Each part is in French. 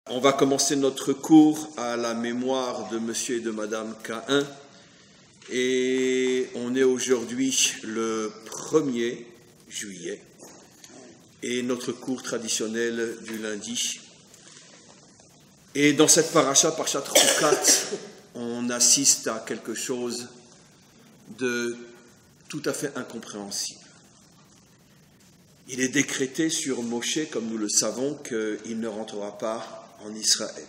On va commencer notre cours à la mémoire de Monsieur et de Madame Caïn et on est aujourd'hui le 1er juillet et notre cours traditionnel du lundi. Et dans cette paracha, Parashat Chukat, on assiste à quelque chose de tout à fait incompréhensible. Il est décrété sur Moshe, comme nous le savons, qu'il ne rentrera pas en Israël.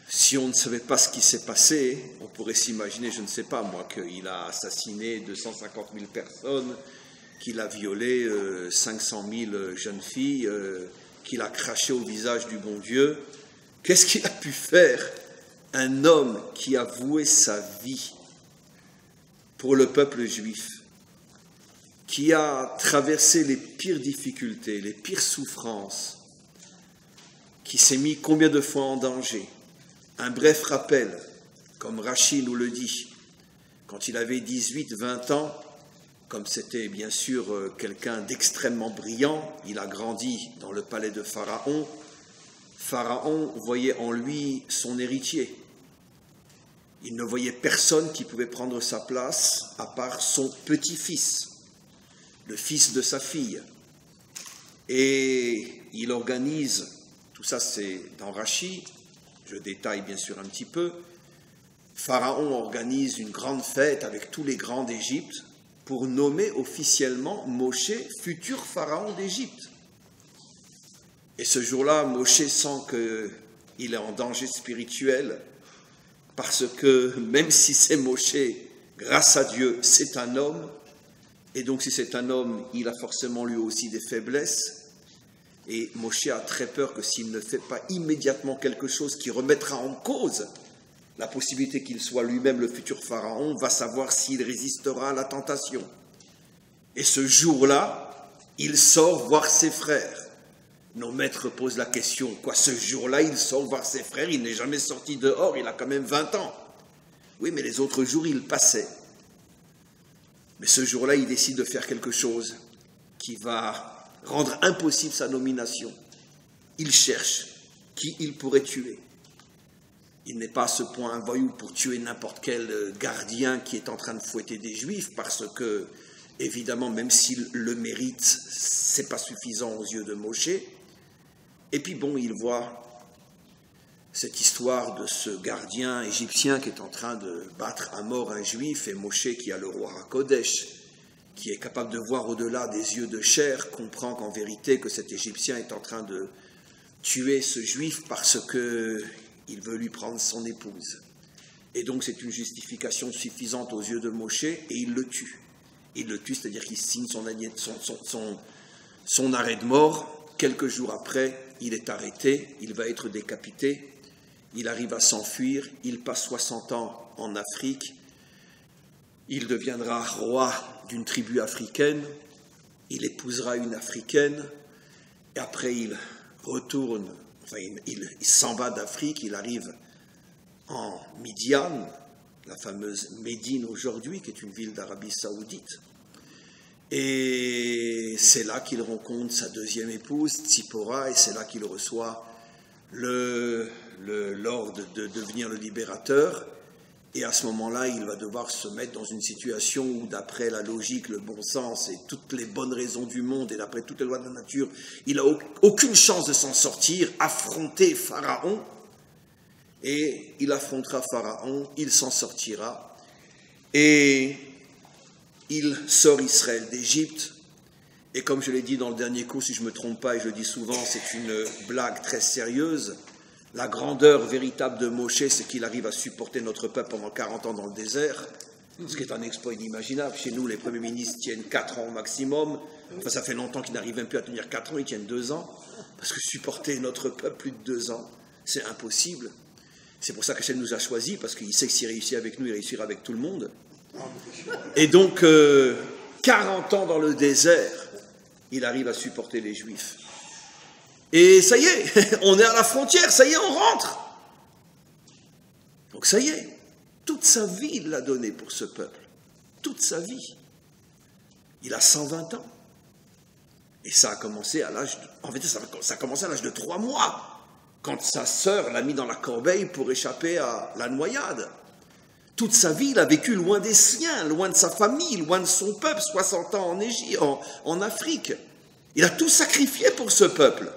Si on ne savait pas ce qui s'est passé, on pourrait s'imaginer, je ne sais pas moi, qu'il a assassiné 250 000 personnes, qu'il a violé 500 000 jeunes filles, qu'il a craché au visage du bon Dieu. Qu'est-ce qu'il a pu faire un homme qui a voué sa vie pour le peuple juif, qui a traversé les pires difficultés, les pires souffrances, qui s'est mis combien de fois en danger? Un bref rappel, comme Rachi nous le dit, quand il avait 18-20 ans, comme c'était bien sûr quelqu'un d'extrêmement brillant, il a grandi dans le palais de Pharaon. Pharaon voyait en lui son héritier. Il ne voyait personne qui pouvait prendre sa place à part son petit-fils, le fils de sa fille. Et il organise, tout ça c'est dans Rachi, je détaille bien sûr un petit peu, Pharaon organise une grande fête avec tous les grands d'Égypte pour nommer officiellement Moshe futur pharaon d'Égypte. Et ce jour-là, Moshe sent qu'il est en danger spirituel parce que même si c'est Moshe, grâce à Dieu, c'est un homme, et donc si c'est un homme, il a forcément lui aussi des faiblesses. Et Moshe a très peur que s'il ne fait pas immédiatement quelque chose qui remettra en cause la possibilité qu'il soit lui-même le futur pharaon, va savoir s'il résistera à la tentation. Et ce jour-là, il sort voir ses frères. Nos maîtres posent la question, quoi, ce jour-là, il sort voir ses frères, il n'est jamais sorti dehors, il a quand même 20 ans. Oui, mais les autres jours, il passait. Mais ce jour-là, il décide de faire quelque chose qui va rendre impossible sa nomination. Il cherche qui il pourrait tuer. Il n'est pas à ce point un voyou pour tuer n'importe quel gardien qui est en train de fouetter des Juifs, parce que, évidemment, même s'il le mérite, c'est pas suffisant aux yeux de Moshe. Et puis bon, il voit cette histoire de ce gardien égyptien qui est en train de battre à mort un Juif, et Moshe, qui a le roi HaKodesh, qui est capable de voir au-delà des yeux de chair, comprend qu'en vérité que cet Égyptien est en train de tuer ce Juif parce qu'il veut lui prendre son épouse. Et donc c'est une justification suffisante aux yeux de Moshe, et il le tue. Il le tue, c'est-à-dire qu'il signe son arrêt de mort. Quelques jours après, il est arrêté, il va être décapité, il arrive à s'enfuir, il passe 60 ans en Afrique, il deviendra roi d'une tribu africaine, il épousera une africaine, et après il retourne, il s'en va d'Afrique, il arrive en Midian, la fameuse Médine aujourd'hui, qui est une ville d'Arabie Saoudite, et c'est là qu'il rencontre sa deuxième épouse, Tzipora, et c'est là qu'il reçoit l'ordre de devenir le libérateur. Et à ce moment-là, il va devoir se mettre dans une situation où, d'après la logique, le bon sens et toutes les bonnes raisons du monde, et d'après toutes les lois de la nature, il n'a aucune chance de s'en sortir, affronter Pharaon. Et il affrontera Pharaon, il s'en sortira. Et il sort Israël d'Égypte. Et comme je l'ai dit dans le dernier cours, si je ne me trompe pas, et je le dis souvent, c'est une blague très sérieuse. La grandeur véritable de Moshe, c'est qu'il arrive à supporter notre peuple pendant 40 ans dans le désert, ce qui est un exploit inimaginable. Chez nous, les premiers ministres tiennent 4 ans au maximum. Enfin, ça fait longtemps qu'ils n'arrivent même plus à tenir 4 ans, ils tiennent 2 ans. Parce que supporter notre peuple plus de 2 ans, c'est impossible. C'est pour ça qu'Hachem nous a choisis, parce qu'il sait que s'il réussit avec nous, il réussira avec tout le monde. Et donc, 40 ans dans le désert, il arrive à supporter les Juifs. Et ça y est, on est à la frontière, ça y est, on rentre. Donc ça y est, toute sa vie, il l'a donné pour ce peuple. Toute sa vie. Il a 120 ans. Et ça a commencé à l'âge de... En fait, ça a commencé à l'âge de 3 mois, quand sa sœur l'a mis dans la corbeille pour échapper à la noyade. Toute sa vie, il a vécu loin des siens, loin de sa famille, loin de son peuple, 60 ans en Égypte, en Afrique. Il a tout sacrifié pour ce peuple.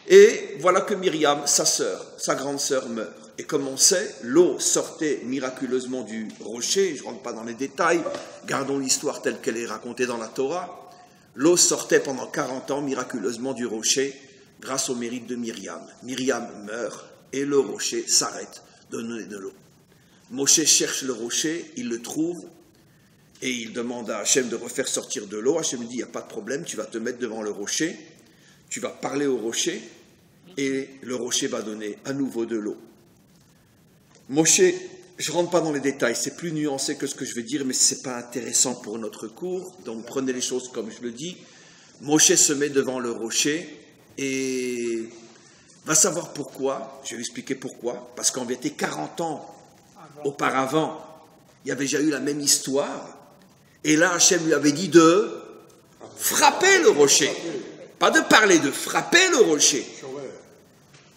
Et voilà que Myriam, sa sœur, sa grande sœur, meurt. Et comme on sait, l'eau sortait miraculeusement du rocher. Je ne rentre pas dans les détails, gardons l'histoire telle qu'elle est racontée dans la Torah. L'eau sortait pendant 40 ans miraculeusement du rocher grâce au mérite de Myriam. Myriam meurt et le rocher s'arrête de donner de l'eau. Moshe cherche le rocher, il le trouve et il demande à Hachem de refaire sortir de l'eau. Hachem lui dit, il n'y a pas de problème, tu vas te mettre devant le rocher, tu vas parler au rocher et le rocher va donner à nouveau de l'eau. Moshe, je ne rentre pas dans les détails, c'est plus nuancé que ce que je vais dire, mais ce n'est pas intéressant pour notre cours, donc prenez les choses comme je le dis. Moshe se met devant le rocher et va savoir pourquoi, je vais expliquer pourquoi, parce qu'en vérité, 40 ans auparavant, il y avait déjà eu la même histoire, et là, Hachem lui avait dit de frapper le rocher, pas de parler, de frapper le rocher.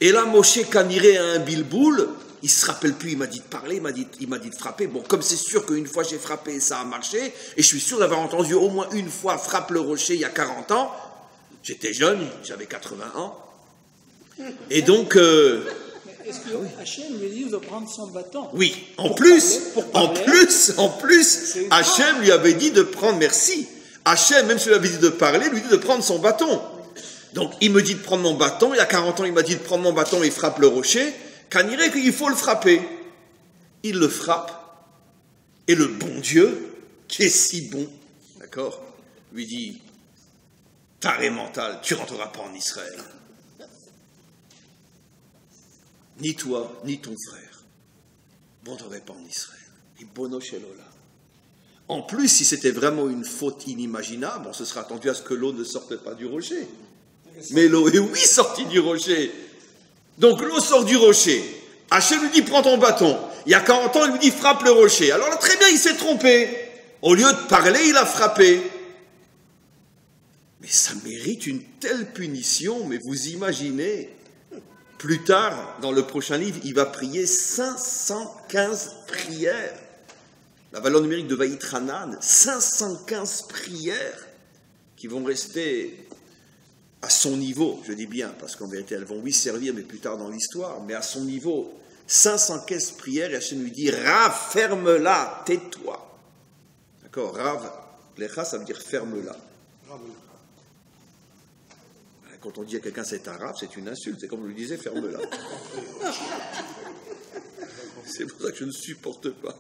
Et là, Moshe Kaniré a un bilboul, il ne se rappelle plus, il m'a dit de parler, il m'a dit de frapper. Bon, comme c'est sûr qu'une fois j'ai frappé, ça a marché, et je suis sûr d'avoir entendu au moins une fois frappe le rocher il y a 40 ans, j'étais jeune, j'avais 80 ans, et donc... Est-ce que Hachem lui dit de prendre son bâton? Oui, en plus, Hachem lui avait dit de prendre, merci, Hachem, même s'il lui avait dit de parler, lui dit de prendre son bâton. Donc, il me dit de prendre mon bâton, il y a 40 ans, il m'a dit de prendre mon bâton et il frappe le rocher, Kaniré qu'il faut le frapper. Il le frappe, et le bon Dieu, qui est si bon, d'accord, lui dit, taré mental, tu rentreras pas en Israël. Ni toi, ni ton frère, vous n'entrerez pas en Israël. Ribono shel olam. En plus, si c'était vraiment une faute inimaginable, on se serait attendu à ce que l'eau ne sorte pas du rocher. Mais l'eau est oui sortie du rocher. Donc l'eau sort du rocher. Hachem lui dit prends ton bâton. Il y a 40 ans, il lui dit frappe le rocher. Alors là, très bien, il s'est trompé. Au lieu de parler, il a frappé. Mais ça mérite une telle punition, mais vous imaginez, plus tard, dans le prochain livre, il va prier 515 prières. La valeur numérique de Vaïtranan, 515 prières qui vont rester à son niveau, je dis bien, parce qu'en vérité, elles vont oui servir, mais plus tard dans l'histoire, mais à son niveau, 515 prières, et Hachem lui dit, Rav, ferme-la, tais-toi. D'accord, Rav, Lecha, ça veut dire ferme-la. Quand on dit à quelqu'un c'est un Rav, c'est une insulte, c'est comme on lui disait, ferme-la. C'est pour ça que je ne supporte pas,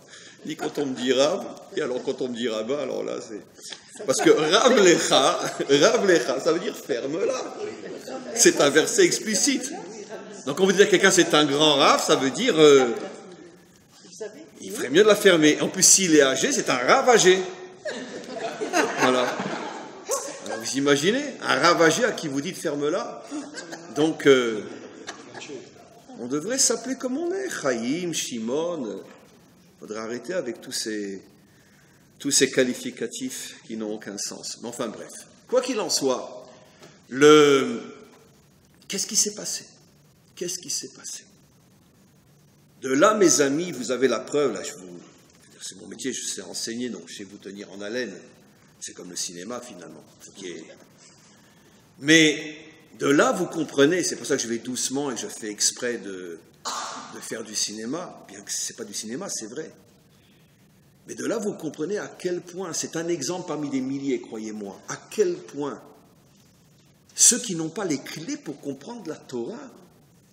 ni quand on me dit Rav, et alors quand on me dit Rabbin, alors là c'est... Parce que Rav Lecha, ça veut dire ferme-la. C'est un verset explicite. Donc quand vous dites à quelqu'un c'est un grand Rav, ça veut dire il ferait mieux de la fermer. En plus, s'il est âgé, c'est un Rav âgé. Voilà. Alors, vous imaginez un Rav âgé à qui vous dites ferme-la. Donc on devrait s'appeler comme on est, Chaim, Shimon. Il faudrait arrêter avec tous ces qualificatifs qui n'ont aucun sens. Mais enfin bref, quoi qu'il en soit, qu'est-ce qui s'est passé? Qu'est-ce qui s'est passé? De là, mes amis, vous avez la preuve, là, c'est mon métier, je sais enseigner, donc je sais vous tenir en haleine. C'est comme le cinéma, finalement. Mais de là, vous comprenez, c'est pour ça que je vais doucement et je fais exprès de faire du cinéma, bien que ce n'est pas du cinéma, c'est vrai. Mais de là, vous comprenez à quel point, c'est un exemple parmi des milliers, croyez-moi, à quel point ceux qui n'ont pas les clés pour comprendre la Torah,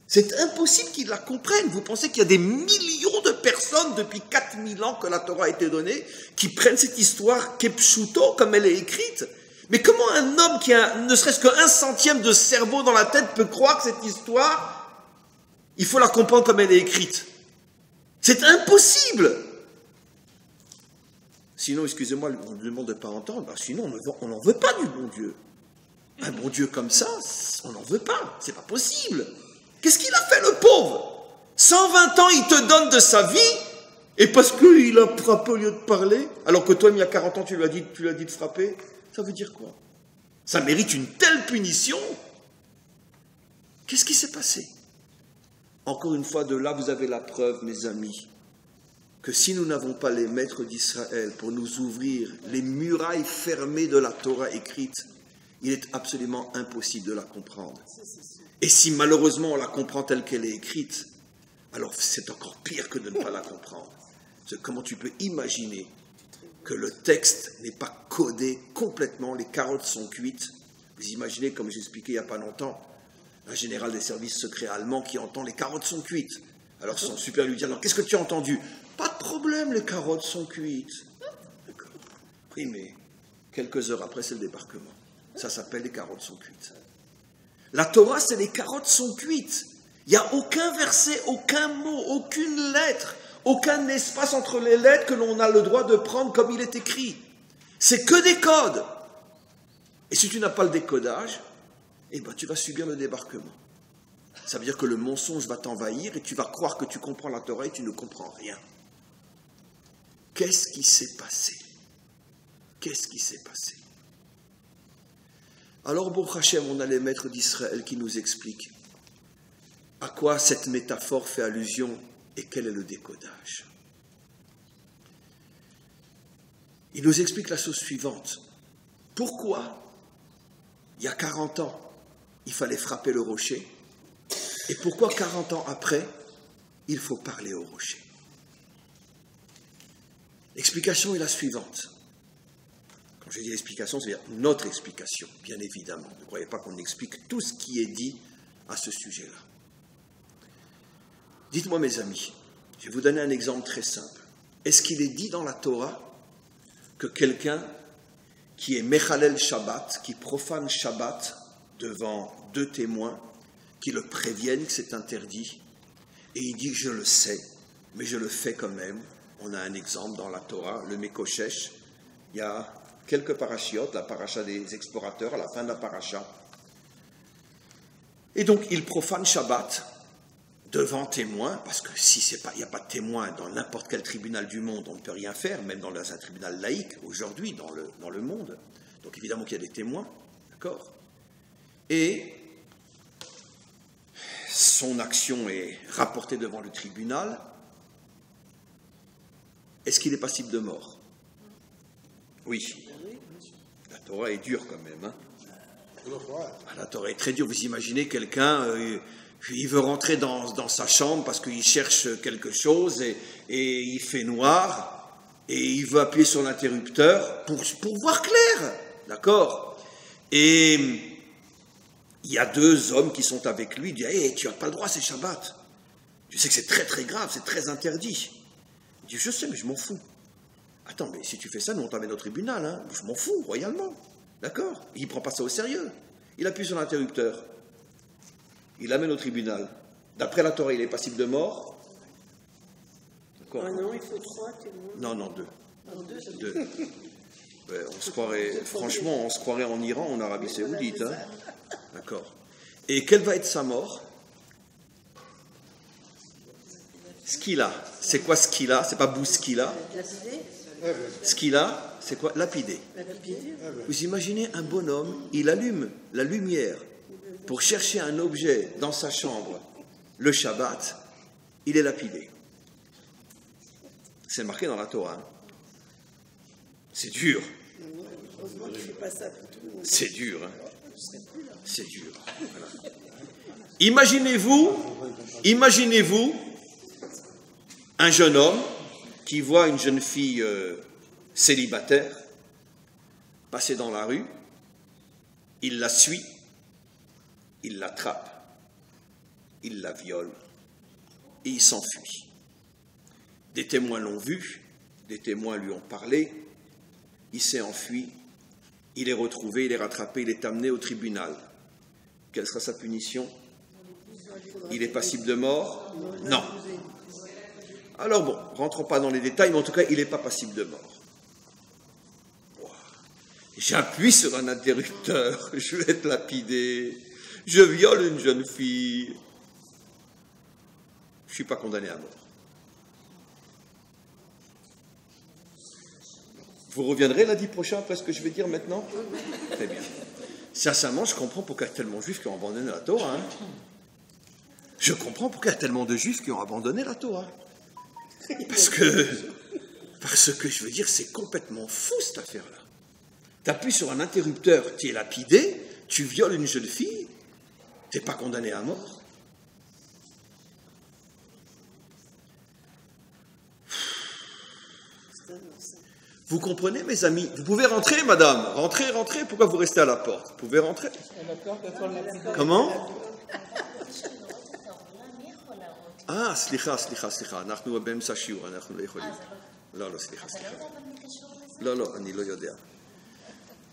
c'est impossible qu'ils la comprennent. Vous pensez qu'il y a des millions de personnes depuis 4000 ans que la Torah a été donnée, qui prennent cette histoire kepshuto, comme elle est écrite. Mais comment un homme qui a ne serait-ce qu'un centième de cerveau dans la tête peut croire que cette histoire, il faut la comprendre comme elle est écrite? C'est impossible. Sinon, excusez-moi, on ne demande de ne pas entendre, sinon on n'en veut pas du bon Dieu. Un bon Dieu comme ça, on n'en veut pas, c'est pas possible. Qu'est-ce qu'il a fait le pauvre? 120 ans, il te donne de sa vie, et parce qu'il a frappé au lieu de parler, alors que toi, il y a 40 ans, tu lui as dit de frapper, Ça veut dire quoi? Ça mérite une telle punition? Qu'est-ce qui s'est passé? Encore une fois, de là, vous avez la preuve, mes amis, que si nous n'avons pas les maîtres d'Israël pour nous ouvrir les murailles fermées de la Torah écrite, il est absolument impossible de la comprendre. Et si malheureusement on la comprend telle qu'elle est écrite, alors c'est encore pire que de ne pas la comprendre. Parce que comment tu peux imaginer que le texte n'est pas codé complètement, les carottes sont cuites? Vous imaginez, comme j'expliquais il n'y a pas longtemps, un général des services secrets allemands qui entend les carottes sont cuites. Alors son supérieur lui dit, alors qu'est-ce que tu as entendu? Pas de problème, les carottes sont cuites. D'accord. Oui, mais quelques heures après, c'est le débarquement. Ça s'appelle les carottes sont cuites. La Torah, c'est les carottes sont cuites. Il n'y a aucun verset, aucun mot, aucune lettre, aucun espace entre les lettres que l'on a le droit de prendre comme il est écrit. C'est que des codes. Et si tu n'as pas le décodage, eh ben, tu vas subir le débarquement. Ça veut dire que le mensonge va t'envahir et tu vas croire que tu comprends la Torah et tu ne comprends rien. Qu'est-ce qui s'est passé? Qu'est-ce qui s'est passé? Alors, Baruch Hashem, on a les maîtres d'Israël qui nous expliquent à quoi cette métaphore fait allusion et quel est le décodage. Il nous explique la chose suivante. Pourquoi, il y a 40 ans, il fallait frapper le rocher, et pourquoi 40 ans après, il faut parler au rocher? L'explication est la suivante. Quand je dis l'explication, c'est-à-dire notre explication, bien évidemment. Ne croyez pas qu'on explique tout ce qui est dit à ce sujet-là. Dites-moi, mes amis, je vais vous donner un exemple très simple. Est-ce qu'il est dit dans la Torah que quelqu'un qui est Mechalel Shabbat, qui profane Shabbat devant 2 témoins, qui le préviennent que c'est interdit, et il dit « je le sais, mais je le fais quand même ». On a un exemple dans la Torah, le Mekoshesh. Il y a quelques parachiotes, la paracha des explorateurs, à la fin de la paracha. Et donc, il profane Shabbat devant témoins, parce que si il n'y a pas de témoins dans n'importe quel tribunal du monde, on ne peut rien faire, même dans un tribunal laïque, aujourd'hui, dans le monde. Donc, évidemment qu'il y a des témoins, d'accord? Et son action est rapportée devant le tribunal. Est-ce qu'il est passible de mort? Oui. La Torah est dure quand même. Hein? La Torah est très dure. Vous imaginez quelqu'un, il veut rentrer dans sa chambre parce qu'il cherche quelque chose et il fait noir et il veut appuyer sur l'interrupteur pour voir clair. D'accord? Et il y a 2 hommes qui sont avec lui. Il dit, hey, tu n'as pas le droit, c'est Shabbat. Tu sais que c'est très très grave, c'est très interdit. Il dit, je sais, mais je m'en fous. Attends, mais si tu fais ça, nous on t'amène au tribunal, hein. Je m'en fous, royalement. D'accord? Il ne prend pas ça au sérieux. Il appuie sur l'interrupteur. Il l'amène au tribunal. D'après la Torah, il est passible de mort. D'accord? Ah non, il faut 3 témoins. Non, 2. Non, 2. Ouais, on se croirait, franchement, on se croirait en Iran, en Arabie Saoudite. Hein. D'accord. Et quelle va être sa mort? Skila. C'est quoi skila? C'est pas bouskila. Skila, c'est quoi? Lapidé. Vous imaginez un bonhomme, il allume la lumière pour chercher un objet dans sa chambre. Le Shabbat, il est lapidé. C'est marqué dans la Torah. Hein. C'est dur. C'est dur. Hein. C'est dur. Voilà. Imaginez-vous un jeune homme qui voit une jeune fille célibataire passer dans la rue, il la suit, il l'attrape, il la viole et il s'enfuit. Des témoins l'ont vu, des témoins lui ont parlé, il s'est enfui, il est retrouvé, il est rattrapé, il est amené au tribunal. Quelle sera sa punition? Il est passible de mort? Non. Alors bon, rentrons pas dans les détails, mais en tout cas, il n'est pas passible de mort. J'appuie sur un interrupteur, je vais être lapidé, je viole une jeune fille. Je ne suis pas condamné à mort. Vous reviendrez lundi prochain après ce que je vais dire maintenant? Très bien. Sincèrement, je comprends pourquoi il y a tellement de juifs qui ont abandonné la Torah. Hein. Je comprends pourquoi il y a tellement de juifs qui ont abandonné la Torah. Parce que je veux dire, c'est complètement fou cette affaire-là. Tu appuies sur un interrupteur, tu es lapidé, tu violes une jeune fille, tu n'es pas condamné à mort. Vous comprenez, mes amis? Vous pouvez rentrer, madame. Rentrez, rentrez. Pourquoi vous restez à la porte? Vous pouvez rentrer. Comment? Ah, slicha. אנחנו באמצע השיעור, אנחנו לא יכולים. לא, סליחה. לא, אני לא יודע.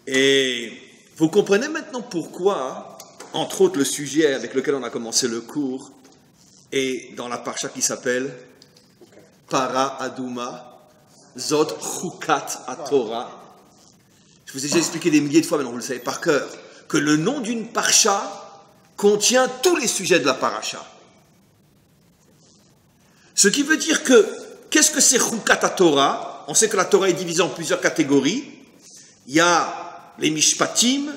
Et vous comprenez maintenant pourquoi, entre autres, le sujet avec lequel on a commencé le cours est dans la parcha qui s'appelle Para Aduma. Zot Chukat HaTorah. Je vous ai déjà expliqué des milliers de fois, maintenant vous le savez par cœur, que le nom d'une parcha contient tous les sujets de la paracha. Ce qui veut dire que, qu'est-ce que c'est Chukat HaTorah? On sait que la Torah est divisée en plusieurs catégories. Il y a les mishpatim,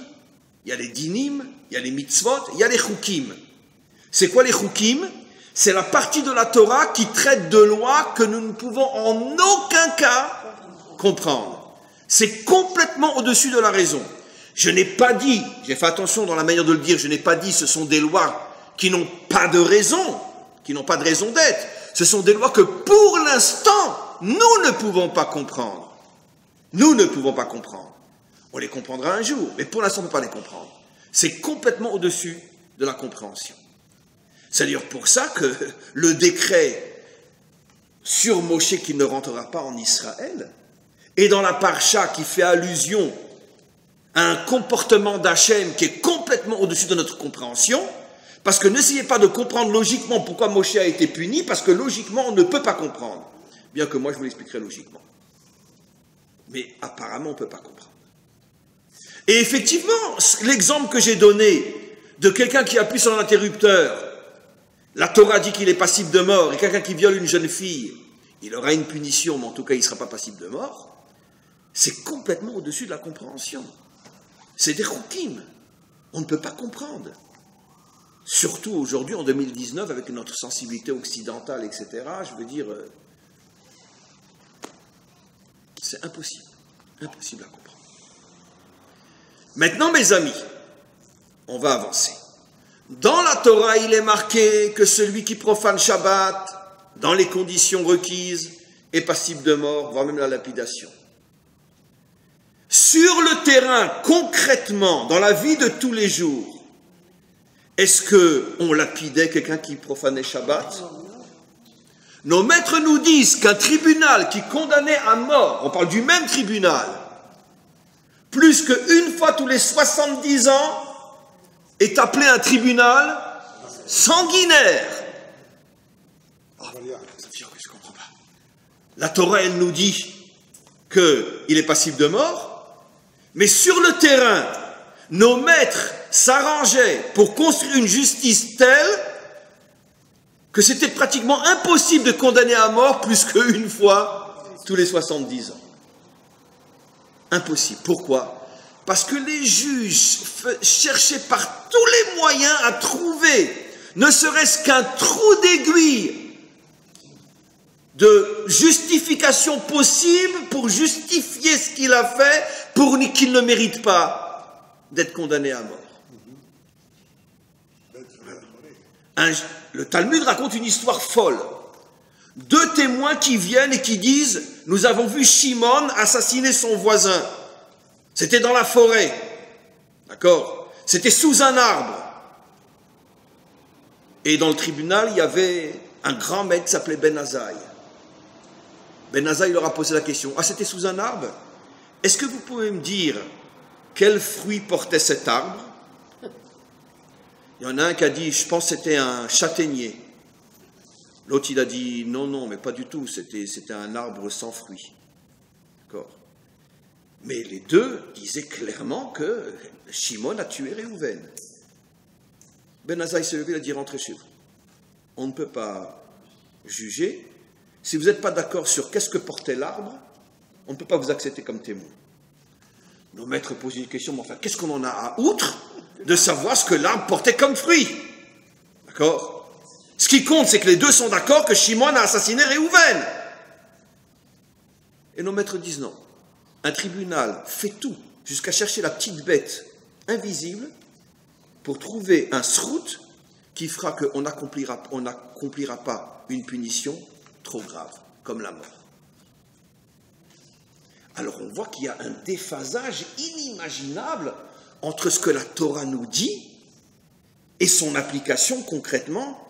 il y a les dinim, il y a les mitzvot, il y a les chukim. C'est quoi les chukim? C'est la partie de la Torah qui traite de lois que nous ne pouvons en aucun cas comprendre. C'est complètement au-dessus de la raison. Je n'ai pas dit, j'ai fait attention dans la manière de le dire, je n'ai pas dit ce sont des lois qui n'ont pas de raison, qui n'ont pas de raison d'être. Ce sont des lois que pour l'instant, nous ne pouvons pas comprendre. Nous ne pouvons pas comprendre. On les comprendra un jour, mais pour l'instant on ne peut pas les comprendre. C'est complètement au-dessus de la compréhension. C'est d'ailleurs pour ça que le décret sur Moshe qui ne rentrera pas en Israël est dans la parcha qui fait allusion à un comportement d'Hachem qui est complètement au-dessus de notre compréhension, parce que n'essayez pas de comprendre logiquement pourquoi Moshe a été puni, parce que logiquement on ne peut pas comprendre, bien que moi je vous l'expliquerai logiquement. Mais apparemment on ne peut pas comprendre. Et effectivement, l'exemple que j'ai donné de quelqu'un qui appuie sur l'interrupteur, la Torah dit qu'il est passible de mort, et quelqu'un qui viole une jeune fille, il aura une punition, mais en tout cas il ne sera pas passible de mort. C'est complètement au-dessus de la compréhension. C'est des chukim. On ne peut pas comprendre. Surtout aujourd'hui, en 2019, avec notre sensibilité occidentale, etc., je veux dire, c'est impossible. Impossible à comprendre. Maintenant, mes amis, on va avancer. Dans la Torah, il est marqué que celui qui profane Shabbat, dans les conditions requises, est passible de mort, voire même la lapidation. Sur le terrain, concrètement, dans la vie de tous les jours, est-ce qu'on lapidait quelqu'un qui profanait Shabbat? Nos maîtres nous disent qu'un tribunal qui condamnait à mort, on parle du même tribunal, plus qu'une fois tous les 70 ans, est appelé un tribunal sanguinaire. Oh, ça veut dire que je ne comprends pas. La Torah, elle nous dit qu'il est passible de mort, mais sur le terrain, nos maîtres s'arrangeaient pour construire une justice telle que c'était pratiquement impossible de condamner à mort plus qu'une fois tous les 70 ans. Impossible. Pourquoi ? Parce que les juges cherchaient par tous les moyens à trouver, ne serait-ce qu'un trou d'aiguille de justification possible pour justifier ce qu'il a fait, pour qu'il ne mérite pas d'être condamné à mort. Le Talmud raconte une histoire folle. Deux témoins qui viennent et qui disent « Nous avons vu Shimon assassiner son voisin. C'était dans la forêt. D'accord ? C'était sous un arbre. Et dans le tribunal, il y avait un grand maître qui s'appelait Ben Azaï. Ben Azaï leur a posé la question « Ah, c'était sous un arbre ? Est-ce que vous pouvez me dire quel fruit portait cet arbre ?» Il y en a un qui a dit « Je pense que c'était un châtaignier. » L'autre, il a dit « Non, mais pas du tout, c'était un arbre sans fruits. » D'accord ? Mais les deux disaient clairement que Shimon a tué Réhouven. Ben Azaï s'est levé, il a dit « Rentrez chez vous. On ne peut pas juger. Si vous n'êtes pas d'accord sur qu'est-ce que portait l'arbre, on ne peut pas vous accepter comme témoin. Nos maîtres posent une question, mais enfin, qu'est-ce qu'on en a à outre de savoir ce que l'arbre portait comme fruit? D'accord? Ce qui compte, c'est que les deux sont d'accord que Shimon a assassiné Réhouven. Et nos maîtres disent non. Un tribunal fait tout, jusqu'à chercher la petite bête invisible, pour trouver un srout qui fera qu'on n'accomplira pas une punition trop grave, comme la mort. Alors on voit qu'il y a un déphasage inimaginable entre ce que la Torah nous dit et son application concrètement,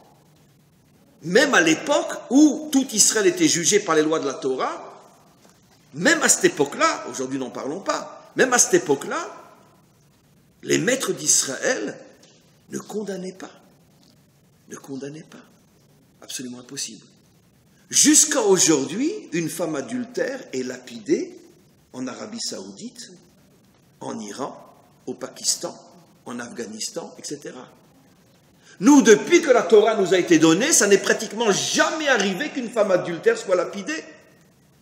même à l'époque où tout Israël était jugé par les lois de la Torah, même à cette époque-là, aujourd'hui n'en parlons pas, même à cette époque-là, les maîtres d'Israël ne condamnaient pas. Ne condamnaient pas. Absolument impossible. Jusqu'à aujourd'hui, une femme adultère est lapidée en Arabie Saoudite, en Iran, au Pakistan, en Afghanistan, etc. Nous, depuis que la Torah nous a été donnée, ça n'est pratiquement jamais arrivé qu'une femme adultère soit lapidée.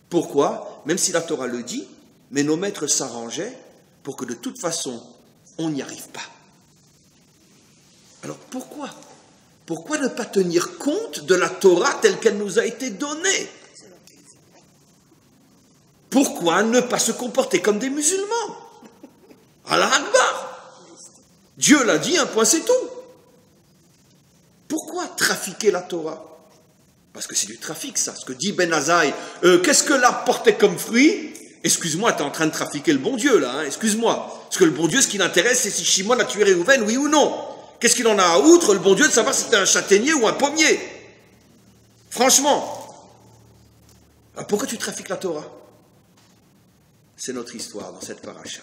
Pourquoi? Même si la Torah le dit, mais nos maîtres s'arrangeaient pour que de toute façon, on n'y arrive pas. Alors pourquoi? Pourquoi ne pas tenir compte de la Torah telle qu'elle nous a été donnée? Pourquoi ne pas se comporter comme des musulmans? Allah Akbar! Dieu l'a dit, un point c'est tout. Pourquoi trafiquer la Torah? Parce que c'est du trafic, ça. Ce que dit Ben Azaï, qu'est-ce que l'arbre portait comme fruit? Excuse-moi, tu es en train de trafiquer le bon Dieu, là, hein, excuse-moi. Parce que le bon Dieu, ce qui l'intéresse, c'est si Shimon a tué Réhouven, oui ou non. Qu'est-ce qu'il en a à outre, le bon Dieu, de savoir si c'était un châtaignier ou un pommier? Franchement. Alors pourquoi tu trafiques la Torah? C'est notre histoire dans cette paracha.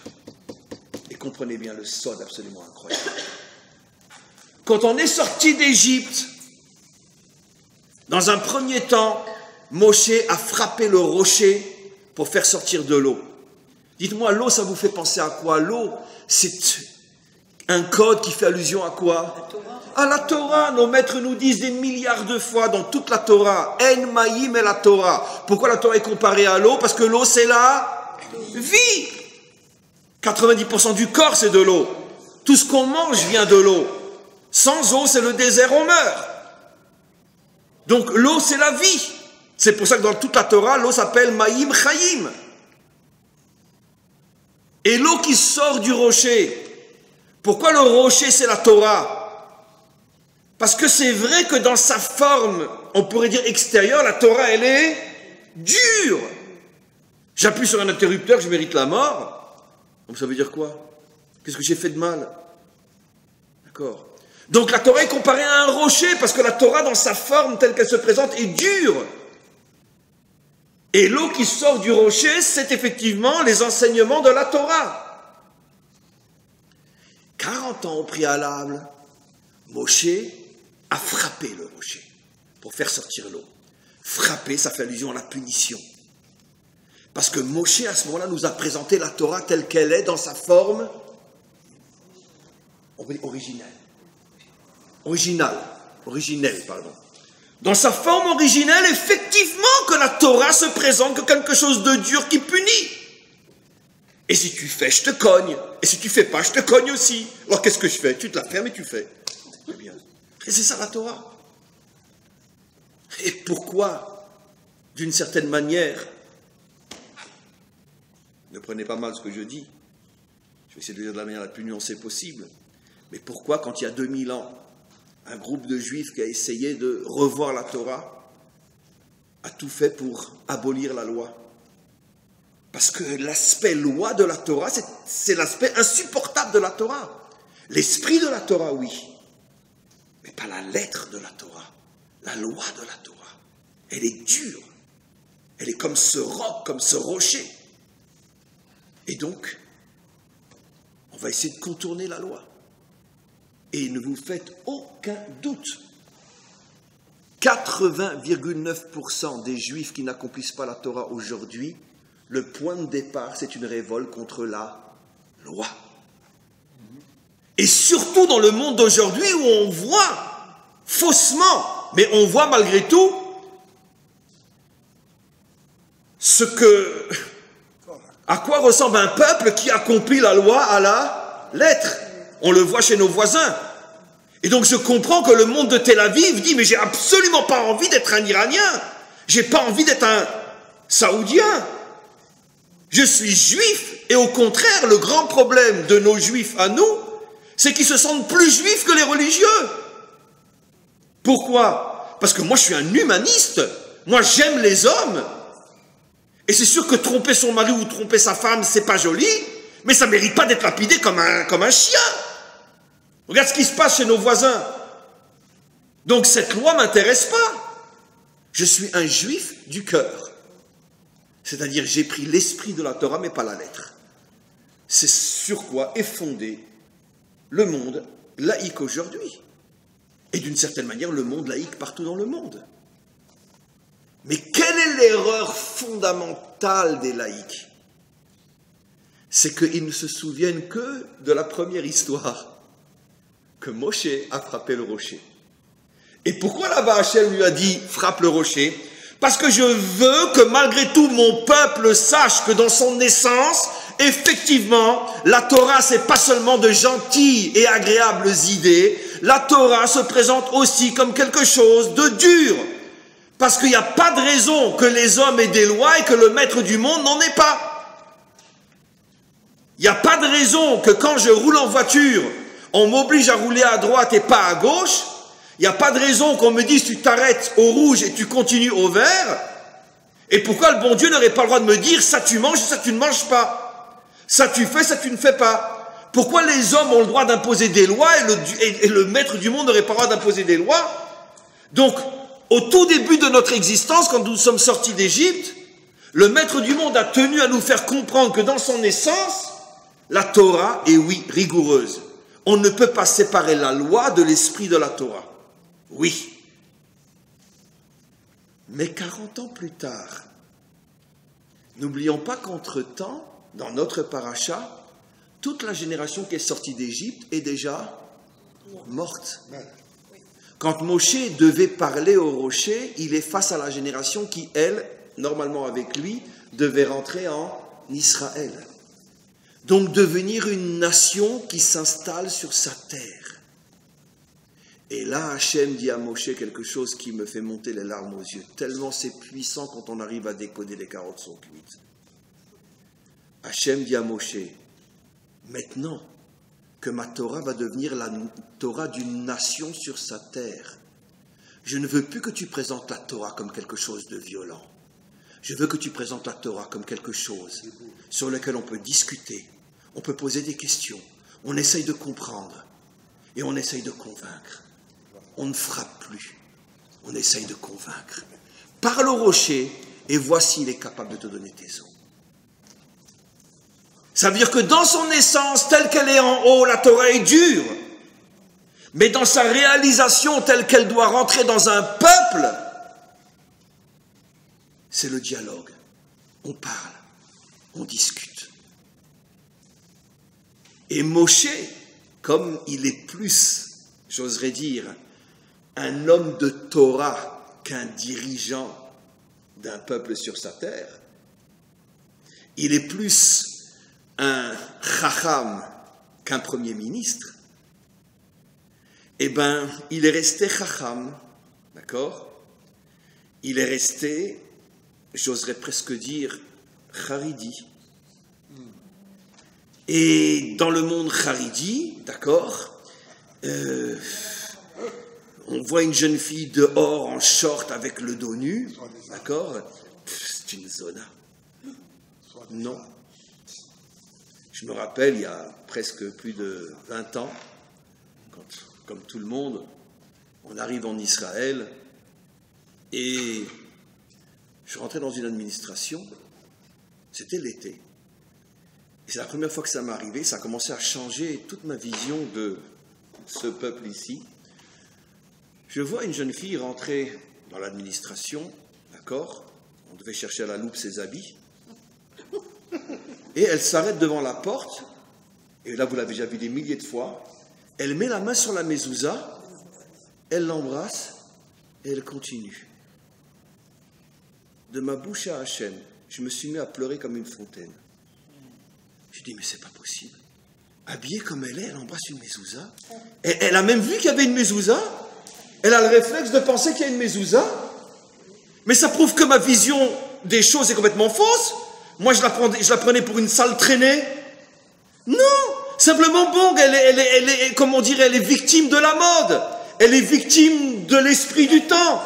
Et comprenez bien le sod absolument incroyable. Quand on est sorti d'Égypte, dans un premier temps, Moshe a frappé le rocher pour faire sortir de l'eau. Dites-moi, l'eau, ça vous fait penser à quoi? L'eau, c'est un code qui fait allusion à quoi? À la Torah. Nos maîtres nous disent des milliards de fois dans toute la Torah, En Maïm et la Torah. Pourquoi la Torah est comparée à l'eau? Parce que l'eau, c'est la vie. 90% du corps, c'est de l'eau. Tout ce qu'on mange vient de l'eau. Sans eau, c'est le désert, on meurt. Donc l'eau, c'est la vie. C'est pour ça que dans toute la Torah, l'eau s'appelle Maïm Chaïm. Et l'eau qui sort du rocher, pourquoi le rocher, c'est la Torah? Parce que c'est vrai que dans sa forme, on pourrait dire extérieure, la Torah, elle est dure. J'appuie sur un interrupteur, je mérite la mort. Donc ça veut dire quoi? Qu'est-ce que j'ai fait de mal? D'accord. Donc la Torah est comparée à un rocher, parce que la Torah, dans sa forme telle qu'elle se présente, est dure. Et l'eau qui sort du rocher, c'est effectivement les enseignements de la Torah. 40 ans au préalable, Moshe a frappé le rocher pour faire sortir l'eau. Frapper, ça fait allusion à la punition. Parce que Moshe, à ce moment-là, nous a présenté la Torah telle qu'elle est, dans sa forme originelle, pardon. Dans sa forme originelle, effectivement, que la Torah se présente comme quelque chose de dur qui punit. Et si tu fais, je te cogne. Et si tu fais pas, je te cogne aussi. Alors qu'est-ce que je fais? Tu te la fermes et tu fais. Très bien. Et c'est ça la Torah. Et pourquoi, d'une certaine manière, ne prenez pas mal ce que je dis, je vais essayer de le dire de la manière la plus nuancée possible, mais pourquoi, quand il y a 2000 ans, un groupe de juifs qui a essayé de revoir la Torah a tout fait pour abolir la loi? Parce que l'aspect loi de la Torah, c'est l'aspect insupportable de la Torah. L'esprit de la Torah, oui, mais pas la lettre de la Torah, la loi de la Torah. Elle est dure, elle est comme ce roc, comme ce rocher. Et donc, on va essayer de contourner la loi. Et ne vous faites aucun doute, 80,9% des Juifs qui n'accomplissent pas la Torah aujourd'hui, le point de départ, c'est une révolte contre la loi. Et surtout dans le monde d'aujourd'hui où on voit faussement, mais on voit malgré tout ce que À quoi ressemble un peuple qui accomplit la loi à la lettre? On le voit chez nos voisins. Et donc je comprends que le monde de Tel Aviv dit, mais j'ai absolument pas envie d'être un Iranien. J'ai pas envie d'être un Saoudien. Je suis juif. Et au contraire, le grand problème de nos juifs à nous, c'est qu'ils se sentent plus juifs que les religieux. Pourquoi? Parce que moi je suis un humaniste. Moi j'aime les hommes. Et c'est sûr que tromper son mari ou tromper sa femme, c'est pas joli, mais ça mérite pas d'être lapidé comme un chien. Regarde ce qui se passe chez nos voisins. Donc cette loi m'intéresse pas. Je suis un juif du cœur. C'est-à-dire j'ai pris l'esprit de la Torah, mais pas la lettre. C'est sur quoi est fondé le monde laïque aujourd'hui. Et d'une certaine manière, le monde laïque partout dans le monde. Mais quelle est l'erreur fondamentale des laïcs? C'est qu'ils ne se souviennent que de la première histoire, que Moshe a frappé le rocher. Et pourquoi là-bas Hachem lui a dit « frappe le rocher » ? Parce que je veux que malgré tout mon peuple sache que dans son naissance, effectivement, la Torah c'est pas seulement de gentilles et agréables idées, la Torah se présente aussi comme quelque chose de dur. Parce qu'il n'y a pas de raison que les hommes aient des lois et que le maître du monde n'en ait pas. Il n'y a pas de raison que quand je roule en voiture, on m'oblige à rouler à droite et pas à gauche. Il n'y a pas de raison qu'on me dise tu t'arrêtes au rouge et tu continues au vert. Et pourquoi le bon Dieu n'aurait pas le droit de me dire ça tu manges, ça tu ne manges pas. Ça tu fais, ça tu ne fais pas. Pourquoi les hommes ont le droit d'imposer des lois et le maître du monde n'aurait pas le droit d'imposer des lois? Donc, au tout début de notre existence, quand nous sommes sortis d'Égypte, le maître du monde a tenu à nous faire comprendre que dans son essence, la Torah est oui, rigoureuse. On ne peut pas séparer la loi de l'esprit de la Torah. Oui. Mais 40 ans plus tard, n'oublions pas qu'entre-temps, dans notre paracha, toute la génération qui est sortie d'Égypte est déjà morte. Quand Moshe devait parler au rocher, il est face à la génération qui, elle, normalement avec lui, devait rentrer en Israël. Donc devenir une nation qui s'installe sur sa terre. Et là, Hachem dit à Moshe quelque chose qui me fait monter les larmes aux yeux, tellement c'est puissant quand on arrive à décoder les carottes sont cuites. Hachem dit à Moshe, maintenant que ma Torah va devenir la Torah d'une nation sur sa terre, je ne veux plus que tu présentes la Torah comme quelque chose de violent. Je veux que tu présentes la Torah comme quelque chose sur lequel on peut discuter, on peut poser des questions, on essaye de comprendre et on essaye de convaincre. On ne frappe plus, on essaye de convaincre. Parle au rocher et voici il est capable de te donner tes eaux. Ça veut dire que dans son essence, telle qu'elle est en haut, la Torah est dure. Mais dans sa réalisation telle qu'elle doit rentrer dans un peuple, c'est le dialogue. On parle, on discute. Et Moshe, comme il est plus, j'oserais dire, un homme de Torah qu'un dirigeant d'un peuple sur sa terre, il est plus un chacham qu'un premier ministre, eh bien, il est resté chacham, d'accord? Il est resté, j'oserais presque dire, charidi. Et dans le monde charidi, d'accord, on voit une jeune fille dehors en short avec le dos nu, d'accord? C'est une zona. Non. Je me rappelle, il y a presque plus de 20 ans, quand, comme tout le monde, on arrive en Israël et je rentrais dans une administration, c'était l'été. Et c'est la première fois que ça m'est arrivé, ça a commencé à changer toute ma vision de ce peuple ici. Je vois une jeune fille rentrer dans l'administration, d'accord? On devait chercher à la loupe ses habits. Et elle s'arrête devant la porte, et là vous l'avez déjà vu des milliers de fois, elle met la main sur la mezouza, elle l'embrasse, et elle continue. De ma bouche à Hachem, je me suis mis à pleurer comme une fontaine. Je dis, mais c'est pas possible. Habillée comme elle est, elle embrasse une mezouza. Et elle a même vu qu'il y avait une mezouza. Elle a le réflexe de penser qu'il y a une mezouza. Mais ça prouve que ma vision des choses est complètement fausse. Moi, je la prenais pour une sale traînée. Non, simplement, bon, elle est, comment dire, elle est victime de la mode. Elle est victime de l'esprit du temps.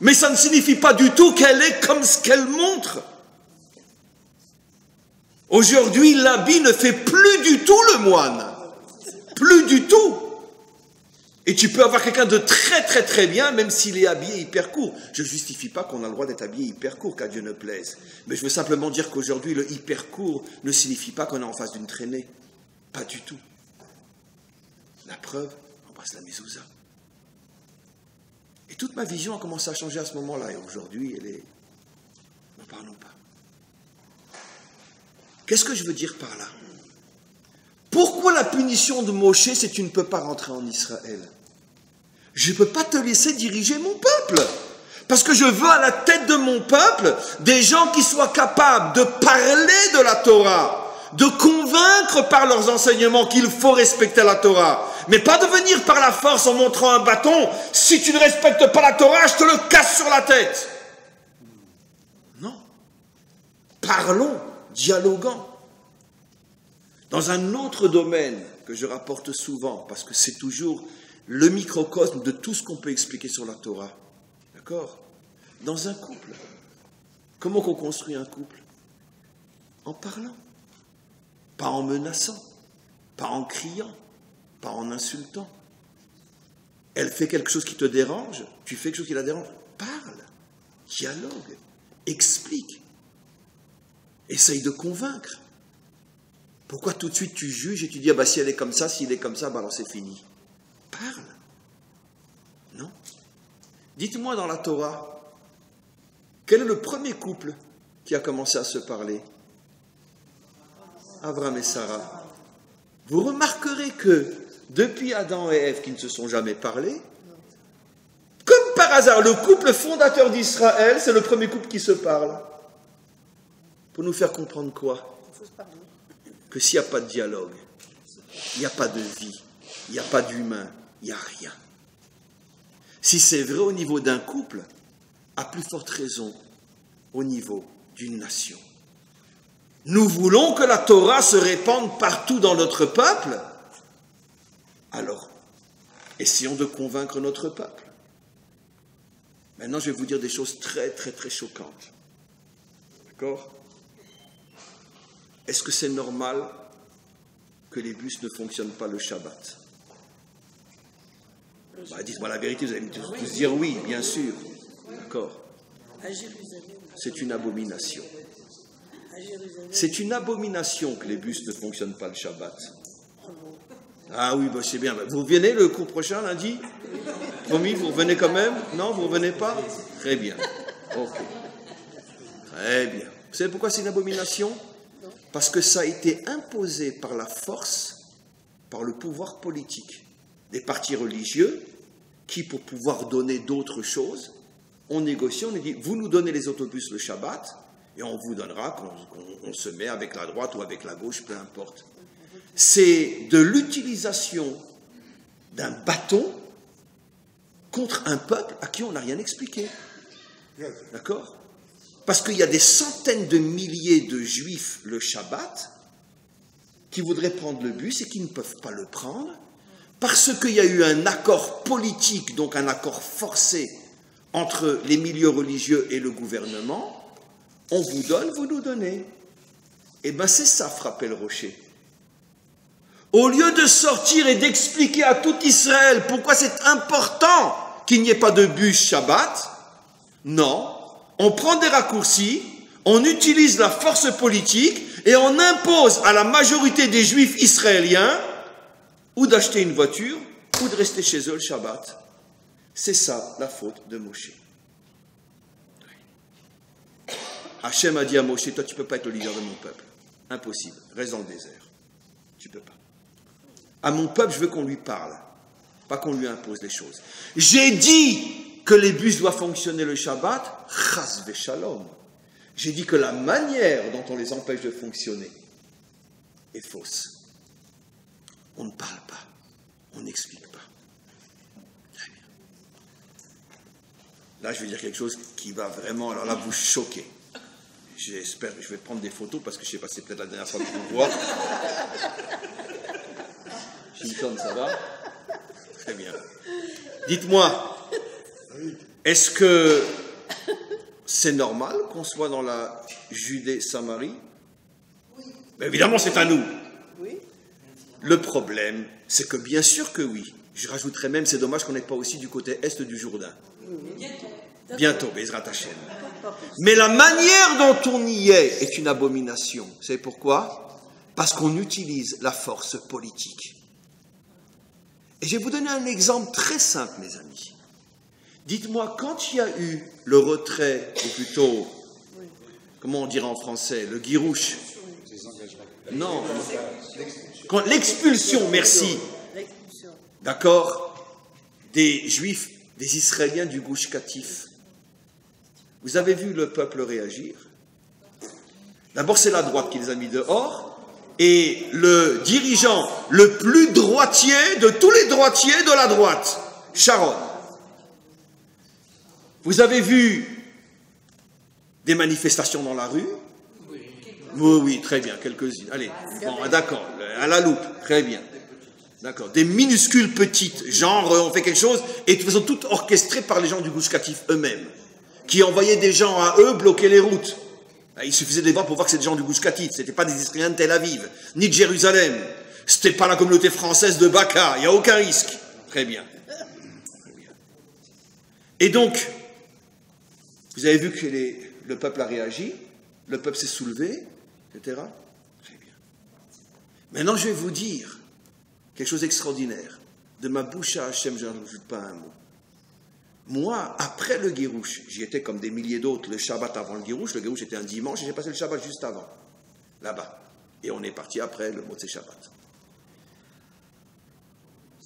Mais ça ne signifie pas du tout qu'elle est comme ce qu'elle montre. Aujourd'hui, l'habit ne fait plus du tout le moine. Plus du tout. Et tu peux avoir quelqu'un de très très très bien, même s'il est habillé hyper court. Je ne justifie pas qu'on a le droit d'être habillé hyper court, qu'à Dieu ne plaise. Mais je veux simplement dire qu'aujourd'hui, le hyper court ne signifie pas qu'on est en face d'une traînée. Pas du tout. La preuve, on passe la mezouza. Et toute ma vision a commencé à changer à ce moment-là. Et aujourd'hui, elle est... N'en parlons pas. Qu'est-ce que je veux dire par là? Pourquoi la punition de Moshe, c'est tu ne peux pas rentrer en Israël? Je ne peux pas te laisser diriger mon peuple. Parce que je veux à la tête de mon peuple des gens qui soient capables de parler de la Torah, de convaincre par leurs enseignements qu'il faut respecter la Torah. Mais pas de venir par la force en montrant un bâton. Si tu ne respectes pas la Torah, je te le casse sur la tête. Non. Parlons, dialoguant. Dans un autre domaine que je rapporte souvent, parce que c'est toujours le microcosme de tout ce qu'on peut expliquer sur la Torah. D'accord? Dans un couple. Comment qu'on construit un couple? En parlant. Pas en menaçant. Pas en criant. Pas en insultant. Elle fait quelque chose qui te dérange, tu fais quelque chose qui la dérange. Parle. Dialogue. Explique. Essaye de convaincre. Pourquoi tout de suite tu juges et tu dis, ah bah si elle est comme ça, s'il est comme ça, bah alors c'est fini. Parle. Non. Dites-moi dans la Torah, quel est le premier couple qui a commencé à se parler? Abraham et Sarah. Vous remarquerez que depuis Adam et Ève qui ne se sont jamais parlé, comme par hasard, le couple fondateur d'Israël, c'est le premier couple qui se parle. Pour nous faire comprendre quoi? Que s'il n'y a pas de dialogue, il n'y a pas de vie, il n'y a pas d'humain, il n'y a rien. Si c'est vrai au niveau d'un couple, à plus forte raison au niveau d'une nation. Nous voulons que la Torah se répande partout dans notre peuple. Alors, essayons de convaincre notre peuple. Maintenant, je vais vous dire des choses très, très, très choquantes. D'accord? Est-ce que c'est normal que les bus ne fonctionnent pas le Shabbat? Bah, dites-moi la vérité, vous allez tous dire oui, bien sûr. D'accord? C'est une abomination. C'est une abomination que les bus ne fonctionnent pas le Shabbat. Ah oui, bah c'est bien. Vous revenez le cours prochain, lundi? Promis, vous revenez quand même? Non, vous ne revenez pas? Très bien. Ok. Très bien. Vous savez pourquoi c'est une abomination? Parce que ça a été imposé par la force, par le pouvoir politique. Des partis religieux qui, pour pouvoir donner d'autres choses, ont négocié, on a dit, vous nous donnez les autobus le Shabbat, et on vous donnera qu'on se met avec la droite ou avec la gauche, peu importe. C'est de l'utilisation d'un bâton contre un peuple à qui on n'a rien expliqué. D'accord? Parce qu'il y a des centaines de milliers de juifs le Shabbat qui voudraient prendre le bus et qui ne peuvent pas le prendre parce qu'il y a eu un accord politique, donc un accord forcé entre les milieux religieux et le gouvernement. On vous donne, vous nous donnez. Eh bien, c'est ça, frapper le rocher. Au lieu de sortir et d'expliquer à tout Israël pourquoi c'est important qu'il n'y ait pas de bus Shabbat, non, on prend des raccourcis, on utilise la force politique et on impose à la majorité des juifs israéliens ou d'acheter une voiture ou de rester chez eux le Shabbat. C'est ça la faute de Moshe. Hachem a dit à Moshe, toi tu ne peux pas être le leader de mon peuple. Impossible, reste dans le désert. Tu ne peux pas. À mon peuple, je veux qu'on lui parle, pas qu'on lui impose les choses. J'ai dit que les bus doivent fonctionner le Shabbat, chas v'shalom. J'ai dit que la manière dont on les empêche de fonctionner, est fausse. On ne parle pas, on n'explique pas. Très bien. Là, je vais dire quelque chose qui va vraiment, alors là, vous choquer. J'espère que je vais prendre des photos parce que je ne sais pas, c'est peut-être la dernière fois que je vous vois. Shinton, ça va? Très bien. Dites-moi, est-ce que c'est normal qu'on soit dans la Judée-Samarie? Oui. Mais évidemment, c'est à nous. Oui. Le problème, c'est que bien sûr que oui. Je rajouterais même, c'est dommage qu'on n'est pas aussi du côté est du Jourdain. Bientôt, Bezrat Hashem. Mais la manière dont on y est une abomination. Vous savez pourquoi? Parce qu'on utilise la force politique. Et je vais vous donner un exemple très simple, mes amis. Dites-moi, quand il y a eu le retrait, ou plutôt, comment on dirait en français, le guirouche? Non. L'expulsion, merci. D'accord? Des Juifs, des Israéliens du Gush Katif. Vous avez vu le peuple réagir? D'abord, c'est la droite qui les a mis dehors. Et le dirigeant le plus droitier de tous les droitiers de la droite, Sharon. Vous avez vu des manifestations dans la rue? Oui, très bien, quelques-unes. Allez, bon, d'accord, à la loupe, très bien. D'accord, des minuscules petites, genre on fait quelque chose, et de toute façon toutes orchestrées par les gens du Gush Katif eux-mêmes, qui envoyaient des gens à eux bloquer les routes. Il suffisait de les voir pour voir que c'est des gens du Gush Katif. Ce n'était pas des Israéliens de Tel Aviv, ni de Jérusalem. Ce n'était pas la communauté française de Baka. Il n'y a aucun risque. Très bien. Et donc, vous avez vu que le peuple a réagi, le peuple s'est soulevé, etc. Très bien. Maintenant, je vais vous dire quelque chose d'extraordinaire. De ma bouche à Hachem, je n'en rajoute pas un mot. Moi, après le Guirouche, j'y étais comme des milliers d'autres le Shabbat avant le Guirouche était un dimanche et j'ai passé le Shabbat juste avant, là-bas. Et on est parti après le Motzei Shabbat.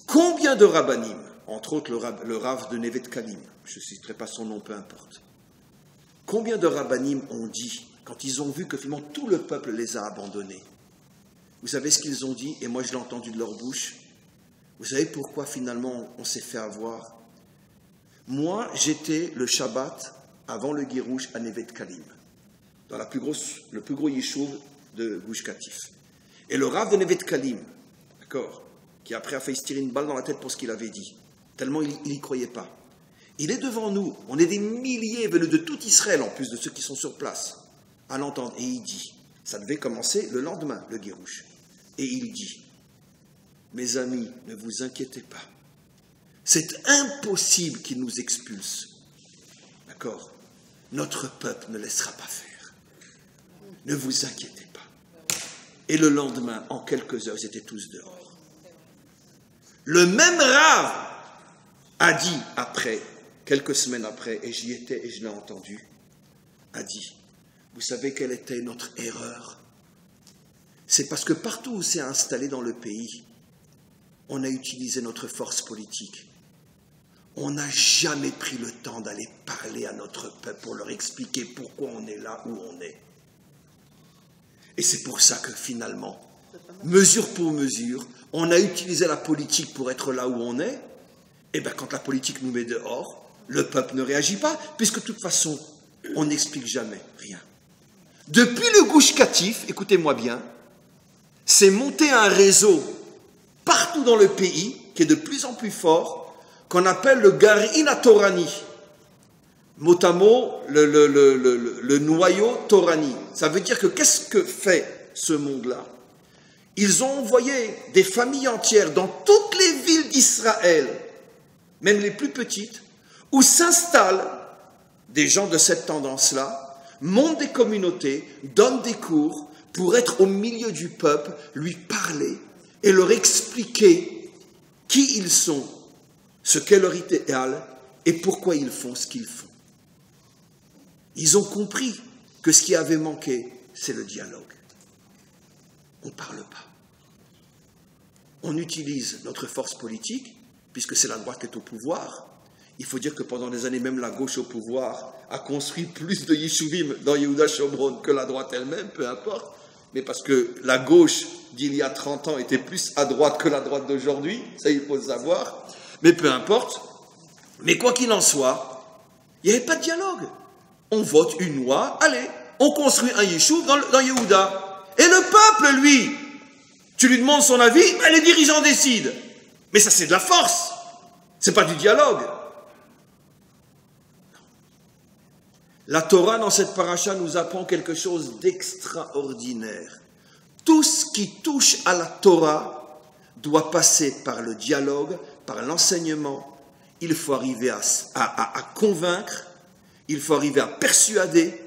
Combien de rabbinim, entre autres le Rav de Nevet Kalim, je ne citerai pas son nom, peu importe, combien de rabbinim ont dit, quand ils ont vu que finalement tout le peuple les a abandonnés, vous savez ce qu'ils ont dit, et moi je l'ai entendu de leur bouche, vous savez pourquoi finalement on s'est fait avoir? Moi, j'étais le Shabbat avant le Guirouche à Nevet Kalim, dans le plus gros yeshuv de Gush Katif. Et le Rav de Nevet Kalim, d'accord, qui après a failli se tirer une balle dans la tête pour ce qu'il avait dit, tellement il n'y croyait pas. Il est devant nous, on est des milliers venus de tout Israël, en plus de ceux qui sont sur place, à l'entendre. Et il dit, ça devait commencer le lendemain, le Guirouche. Et il dit, mes amis, ne vous inquiétez pas. C'est impossible qu'il nous expulse. D'accord? Notre peuple ne laissera pas faire. Ne vous inquiétez pas. Et le lendemain, en quelques heures, ils étaient tous dehors. Le même Rav a dit après, quelques semaines après, et j'y étais et je l'ai entendu, a dit, vous savez quelle était notre erreur? C'est parce que partout où c'est installé dans le pays, on a utilisé notre force politique. On n'a jamais pris le temps d'aller parler à notre peuple pour leur expliquer pourquoi on est là où on est. Et c'est pour ça que finalement, mesure pour mesure, on a utilisé la politique pour être là où on est. Et bien quand la politique nous met dehors, le peuple ne réagit pas, puisque de toute façon, on n'explique jamais rien. Depuis le Gush Katif, écoutez-moi bien, c'est monté un réseau partout dans le pays, qui est de plus en plus fort, qu'on appelle le Garin HaTorani. Mot à mot, le noyau Torani. Ça veut dire que qu'est-ce que fait ce monde-là? Ils ont envoyé des familles entières dans toutes les villes d'Israël, même les plus petites, où s'installent des gens de cette tendance-là, montent des communautés, donnent des cours pour être au milieu du peuple, lui parler et leur expliquer qui ils sont, ce qu'est leur idéal et pourquoi ils font ce qu'ils font. Ils ont compris que ce qui avait manqué, c'est le dialogue. On ne parle pas. On utilise notre force politique, puisque c'est la droite qui est au pouvoir. Il faut dire que pendant des années, même la gauche au pouvoir a construit plus de yeshuvim dans Yehuda Shomron que la droite elle-même, peu importe. mais parce que la gauche d'il y a 30 ans était plus à droite que la droite d'aujourd'hui, ça il faut le savoir, mais peu importe. Mais quoi qu'il en soit, il n'y avait pas de dialogue. On vote une loi, allez, on construit un yeshuv dans Yehuda. Et le peuple, lui, tu lui demandes son avis, ben les dirigeants décident. Mais ça, c'est de la force. C'est pas du dialogue. La Torah, dans cette paracha, nous apprend quelque chose d'extraordinaire. Tout ce qui touche à la Torah doit passer par le dialogue, par l'enseignement. Il faut arriver à convaincre, il faut arriver à persuader.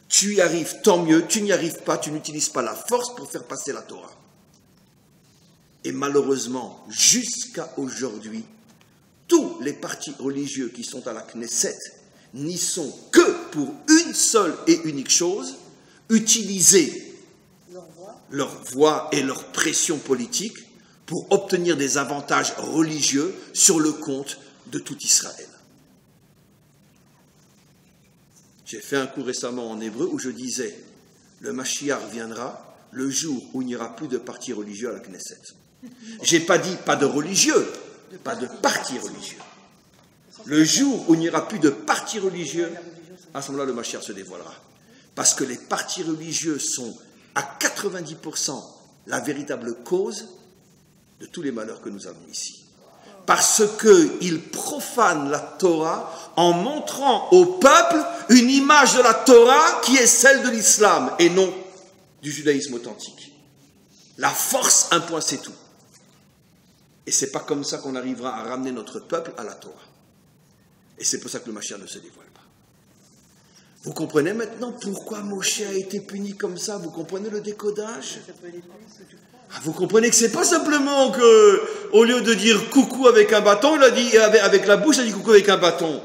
Tu y arrives, tant mieux. Tu n'y arrives pas, tu n'utilises pas la force pour faire passer la Torah. Et malheureusement, jusqu'à aujourd'hui, tous les partis religieux qui sont à la Knesset n'y sont que pour une seule et unique chose, utiliser leur voix et leur pression politique pour obtenir des avantages religieux sur le compte de tout Israël. J'ai fait un cours récemment en hébreu où je disais « Le Mashiach viendra le jour où il n'y aura plus de partis religieux à la Knesset ». Je n'ai pas dit pas de religieux, pas de partis religieux. Le jour où il n'y aura plus de partis religieux, à ce moment-là, le Mashiach se dévoilera. Parce que les partis religieux sont à 90% la véritable cause de tous les malheurs que nous avons ici. Parce qu'ils profanent la Torah en montrant au peuple une image de la Torah qui est celle de l'islam et non du judaïsme authentique. La force, un point, c'est tout. Et c'est pas comme ça qu'on arrivera à ramener notre peuple à la Torah. Et c'est pour ça que le Mashiach ne se dévoile pas. Vous comprenez maintenant pourquoi Moshe a été puni comme ça? Vous comprenez le décodage? Vous comprenez que c'est pas simplement que, au lieu de dire coucou avec un bâton, il a dit, avec la bouche, il a dit coucou avec un bâton.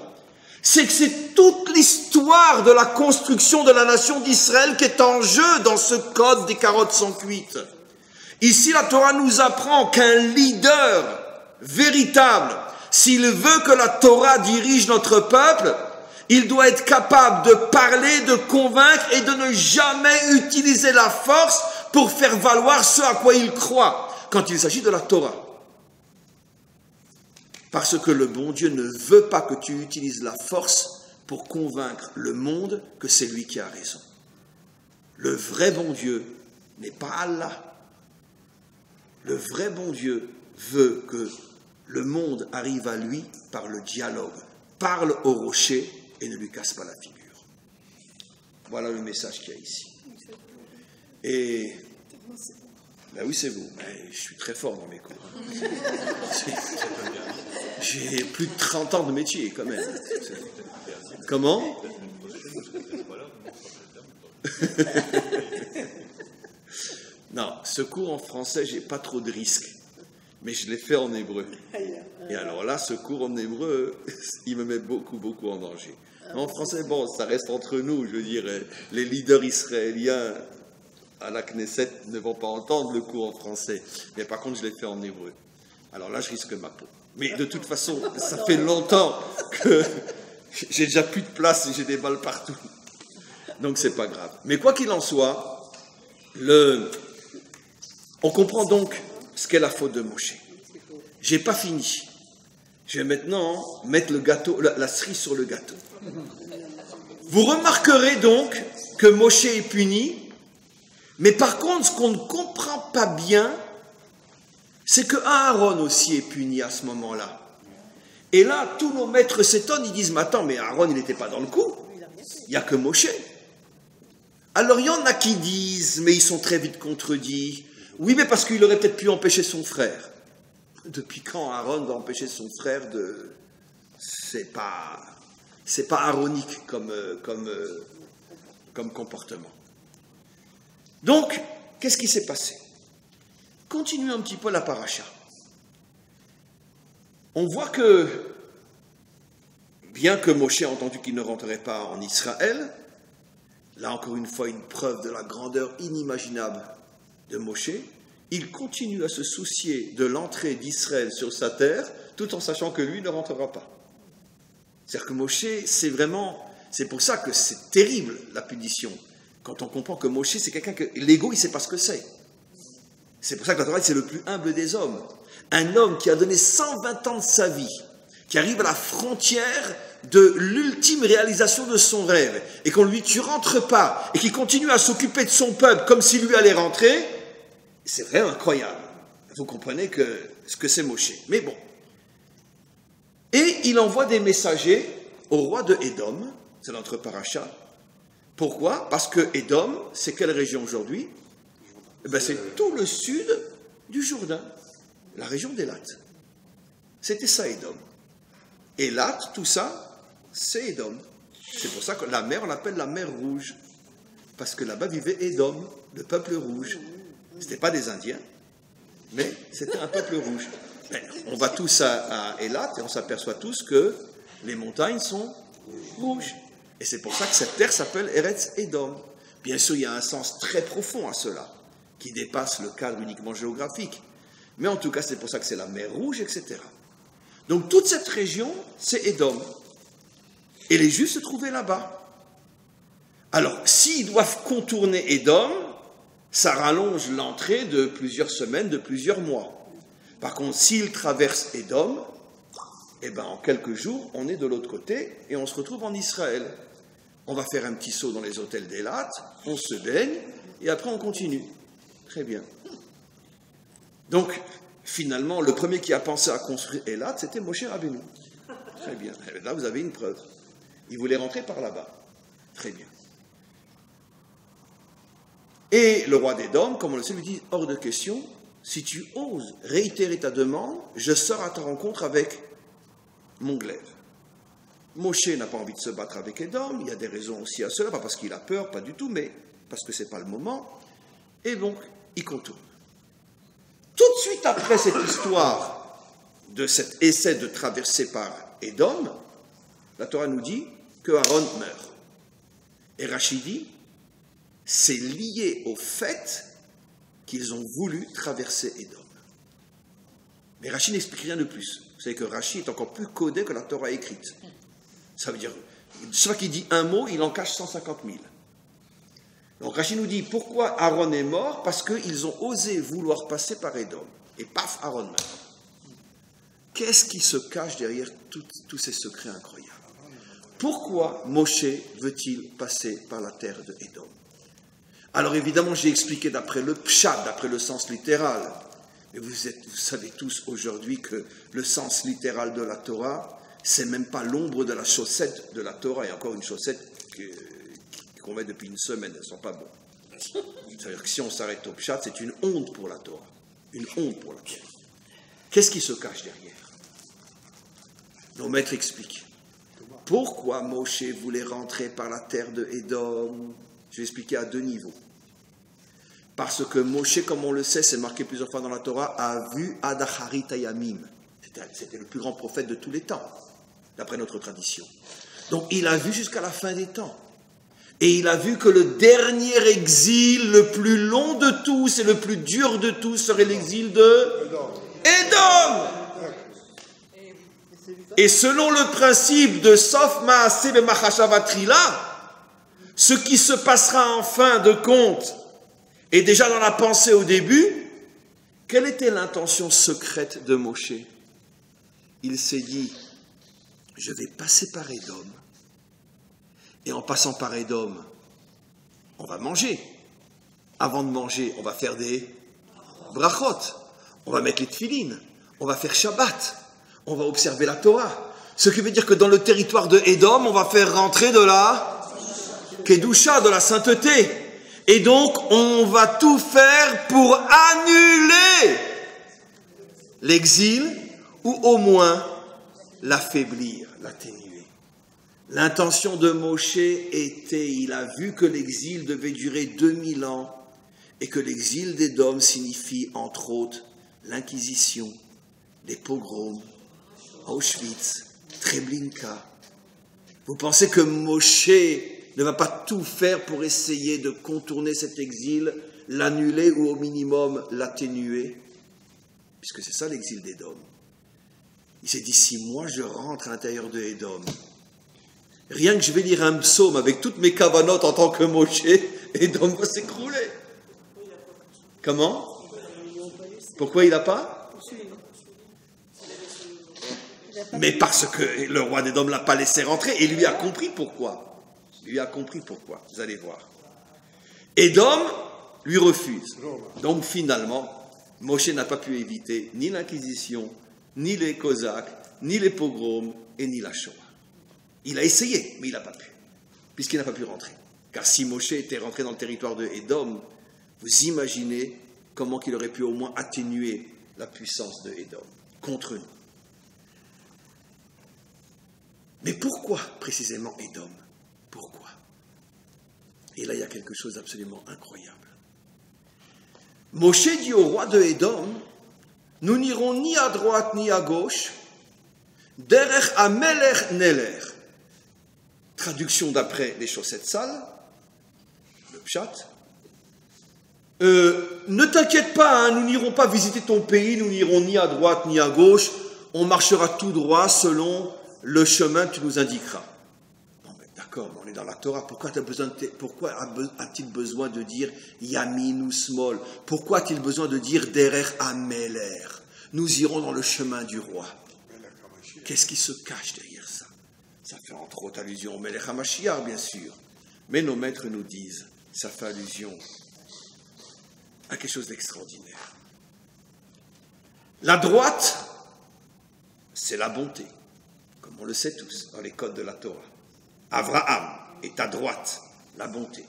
C'est que c'est toute l'histoire de la construction de la nation d'Israël qui est en jeu dans ce code des carottes sans cuite. Ici, la Torah nous apprend qu'un leader véritable, s'il veut que la Torah dirige notre peuple, il doit être capable de parler, de convaincre et de ne jamais utiliser la force pour faire valoir ce à quoi il croit quand il s'agit de la Torah. Parce que le bon Dieu ne veut pas que tu utilises la force pour convaincre le monde que c'est lui qui a raison. Le vrai bon Dieu n'est pas Allah. Le vrai bon Dieu veut que le monde arrive à lui par le dialogue. Parle au rocher et ne lui casse pas la figure. Voilà le message qu'il y a ici. Et, ben oui, c'est vous. Mais je suis très fort dans mes cours. J'ai plus de 30 ans de métier, quand même. Comment? Non, ce cours en français, j'ai pas trop de risques. Mais je l'ai fait en hébreu. Et alors là, ce cours en hébreu, il me met beaucoup, beaucoup en danger. En français, bon, ça reste entre nous. Je veux dire, les leaders israéliens à la Knesset ne vont pas entendre le cours en français. Mais par contre, je l'ai fait en hébreu. Alors là, je risque ma peau. Mais de toute façon, ça fait longtemps que j'ai déjà plus de place et j'ai des balles partout. Donc, c'est pas grave. Mais quoi qu'il en soit, on comprend donc ce qu'est la faute de Moshe. J'ai pas fini. Je vais maintenant mettre le gâteau, la cerise sur le gâteau. Vous remarquerez donc que Moshe est puni, mais par contre, ce qu'on ne comprend pas bien, c'est que Aaron aussi est puni à ce moment-là. Et là, tous nos maîtres s'étonnent, ils disent, mais attends, mais Aaron, il n'était pas dans le coup. Il n'y a que Moshe. Alors, il y en a qui disent, mais ils sont très vite contredits. Oui, mais parce qu'il aurait peut-être pu empêcher son frère. Depuis quand Aaron va empêcher son frère de... C'est pas aaronique comme comportement. Donc, qu'est-ce qui s'est passé? Continuons un petit peu la paracha. On voit que, bien que Moshe a entendu qu'il ne rentrerait pas en Israël, là encore une fois une preuve de la grandeur inimaginable de Moshe, il continue à se soucier de l'entrée d'Israël sur sa terre, tout en sachant que lui ne rentrera pas. C'est-à-dire que Moshe, c'est pour ça que c'est terrible la punition. quand on comprend que Moshe, c'est quelqu'un que l'ego, il ne sait pas ce que c'est. C'est pour ça que la Torah, c'est le plus humble des hommes. Un homme qui a donné 120 ans de sa vie, qui arrive à la frontière de l'ultime réalisation de son rêve, et qu'on lui dit tu rentres pas, et qui continue à s'occuper de son peuple comme s'il lui allait rentrer, c'est vraiment incroyable. Vous comprenez ce que c'est Moshe. Mais bon. Et il envoie des messagers au roi de Édom, c'est notre paracha. Pourquoi? Parce que Édom, c'est quelle région aujourd'hui? Eh bien, c'est tout le sud du Jourdain, la région d'Élat. C'était ça, Édom. Élat, tout ça, c'est Édom. C'est pour ça que la mer, on l'appelle la mer Rouge. Parce que là-bas vivait Édom, le peuple rouge. Ce n'était pas des Indiens, mais c'était un peuple rouge. Mais on va tous à Élat et on s'aperçoit tous que les montagnes sont rouges. Et c'est pour ça que cette terre s'appelle Eretz Édom. Bien sûr, il y a un sens très profond à cela, qui dépasse le cadre uniquement géographique. Mais en tout cas, c'est pour ça que c'est la mer Rouge, etc. Donc toute cette région, c'est Édom. Et les Juifs se trouvaient là-bas. Alors, s'ils doivent contourner Édom, ça rallonge l'entrée de plusieurs semaines, de plusieurs mois. Par contre, s'ils traversent Édom, eh ben, en quelques jours, on est de l'autre côté et on se retrouve en Israël. On va faire un petit saut dans les hôtels d'Élat, on se baigne et après on continue. Très bien. Donc, finalement, le premier qui a pensé à construire Élat, c'était Moshe Rabbeinu. Très bien. Et là, vous avez une preuve. Il voulait rentrer par là-bas. Très bien. Et le roi d'Édom, comme on le sait, lui dit, hors de question, si tu oses réitérer ta demande, je sors à ta rencontre avec mon glaive. Moshe n'a pas envie de se battre avec Édom, il y a des raisons aussi à cela, pas parce qu'il a peur, pas du tout, mais parce que ce n'est pas le moment. Et donc, il contourne. Tout de suite après cette histoire de cet essai de traverser par Édom, la Torah nous dit que Aaron meurt. Et Rachid dit, c'est lié au fait qu'ils ont voulu traverser Édom. Mais Rachid n'explique rien de plus. Vous savez que Rachid est encore plus codé que la Torah écrite. Ça veut dire, chaque fois qu'il dit un mot, il en cache 150 000. Donc Rachid nous dit, pourquoi Aaron est mort? Parce qu'ils ont osé vouloir passer par Édom. Et paf, Aaron meurt. Qu'est-ce qui se cache derrière tous ces secrets incroyables? Pourquoi Moshe veut-il passer par la terre de Édom? Alors évidemment, j'ai expliqué d'après le pshat, d'après le sens littéral. Mais vous savez tous aujourd'hui que le sens littéral de la Torah, c'est même pas l'ombre de la chaussette de la Torah. Et encore une chaussette qu'on met depuis une semaine, elles ne sont pas bonnes. C'est-à-dire que si on s'arrête au pshat, c'est une honte pour la Torah. Une honte pour la Torah. Qu'est-ce qui se cache derrière? Nos maîtres expliquent. Pourquoi Moshe voulait rentrer par la terre de Édom? Je vais expliquer à deux niveaux. Parce que Moshe, comme on le sait, c'est marqué plusieurs fois dans la Torah, a vu Adacharit Hayamim. C'était le plus grand prophète de tous les temps, d'après notre tradition. Donc il a vu jusqu'à la fin des temps. Et il a vu que le dernier exil, le plus long de tous et le plus dur de tous, serait l'exil de Édom. Et selon le principe de Sof Maaseh B'Machashavatrila, ce qui se passera en fin de compte, et déjà dans la pensée au début, quelle était l'intention secrète de Moshe? Il s'est dit, je vais passer par Édom, et en passant par Édom, on va manger. Avant de manger, on va faire des brachot, on va mettre les tefilines, on va faire Shabbat, on va observer la Torah. Ce qui veut dire que dans le territoire de Édom, on va faire rentrer de la Kedusha, de la sainteté. Et donc, on va tout faire pour annuler l'exil, ou au moins l'affaiblir, l'atténuer. L'intention de Moshe était, il a vu que l'exil devait durer 2000 ans, et que l'exil d'Édom signifie, entre autres, l'Inquisition, les pogroms, Auschwitz, Treblinka. Vous pensez que Moshe ne va pas tout faire pour essayer de contourner cet exil, l'annuler ou au minimum l'atténuer? Puisque c'est ça l'exil d'Édom. Il s'est dit, si moi je rentre à l'intérieur de Édom, rien que je vais lire un psaume avec toutes mes cavanotes en tant que Moshe, Édom va s'écrouler. Comment? Pourquoi il n'a pas? Mais parce que le roi d'Édom ne l'a pas laissé rentrer et lui a compris pourquoi. Lui a compris pourquoi, vous allez voir. Édom lui refuse. Donc finalement, Moshe n'a pas pu éviter ni l'Inquisition, ni les Cosaques, ni les pogroms et ni la Shoah. Il a essayé, mais il n'a pas pu, puisqu'il n'a pas pu rentrer. Car si Moshe était rentré dans le territoire de Édom, vous imaginez comment il aurait pu au moins atténuer la puissance de Édom contre nous. Mais pourquoi précisément Édom? Pourquoi? Et là, il y a quelque chose d'absolument incroyable. Moshe dit au roi de Édom, nous n'irons ni à droite ni à gauche, derech amelech neler. Traduction d'après les chaussettes sales, le pshat. Ne t'inquiète pas, hein, nous n'irons pas visiter ton pays, nous n'irons ni à droite ni à gauche, on marchera tout droit selon le chemin que tu nous indiqueras. Non mais d'accord, on est dans la Torah, pourquoi a-t-il besoin de dire yamin ou smol? Pourquoi a-t-il besoin de dire derech ameler? Nous irons dans le chemin du roi. Qu'est-ce qui se cache derrière ça? Ça fait entre autres allusion au Melech HaMashiach, bien sûr. Mais nos maîtres nous disent, ça fait allusion à quelque chose d'extraordinaire. La droite, c'est la bonté, comme on le sait tous dans les codes de la Torah. Abraham est à droite, la bonté.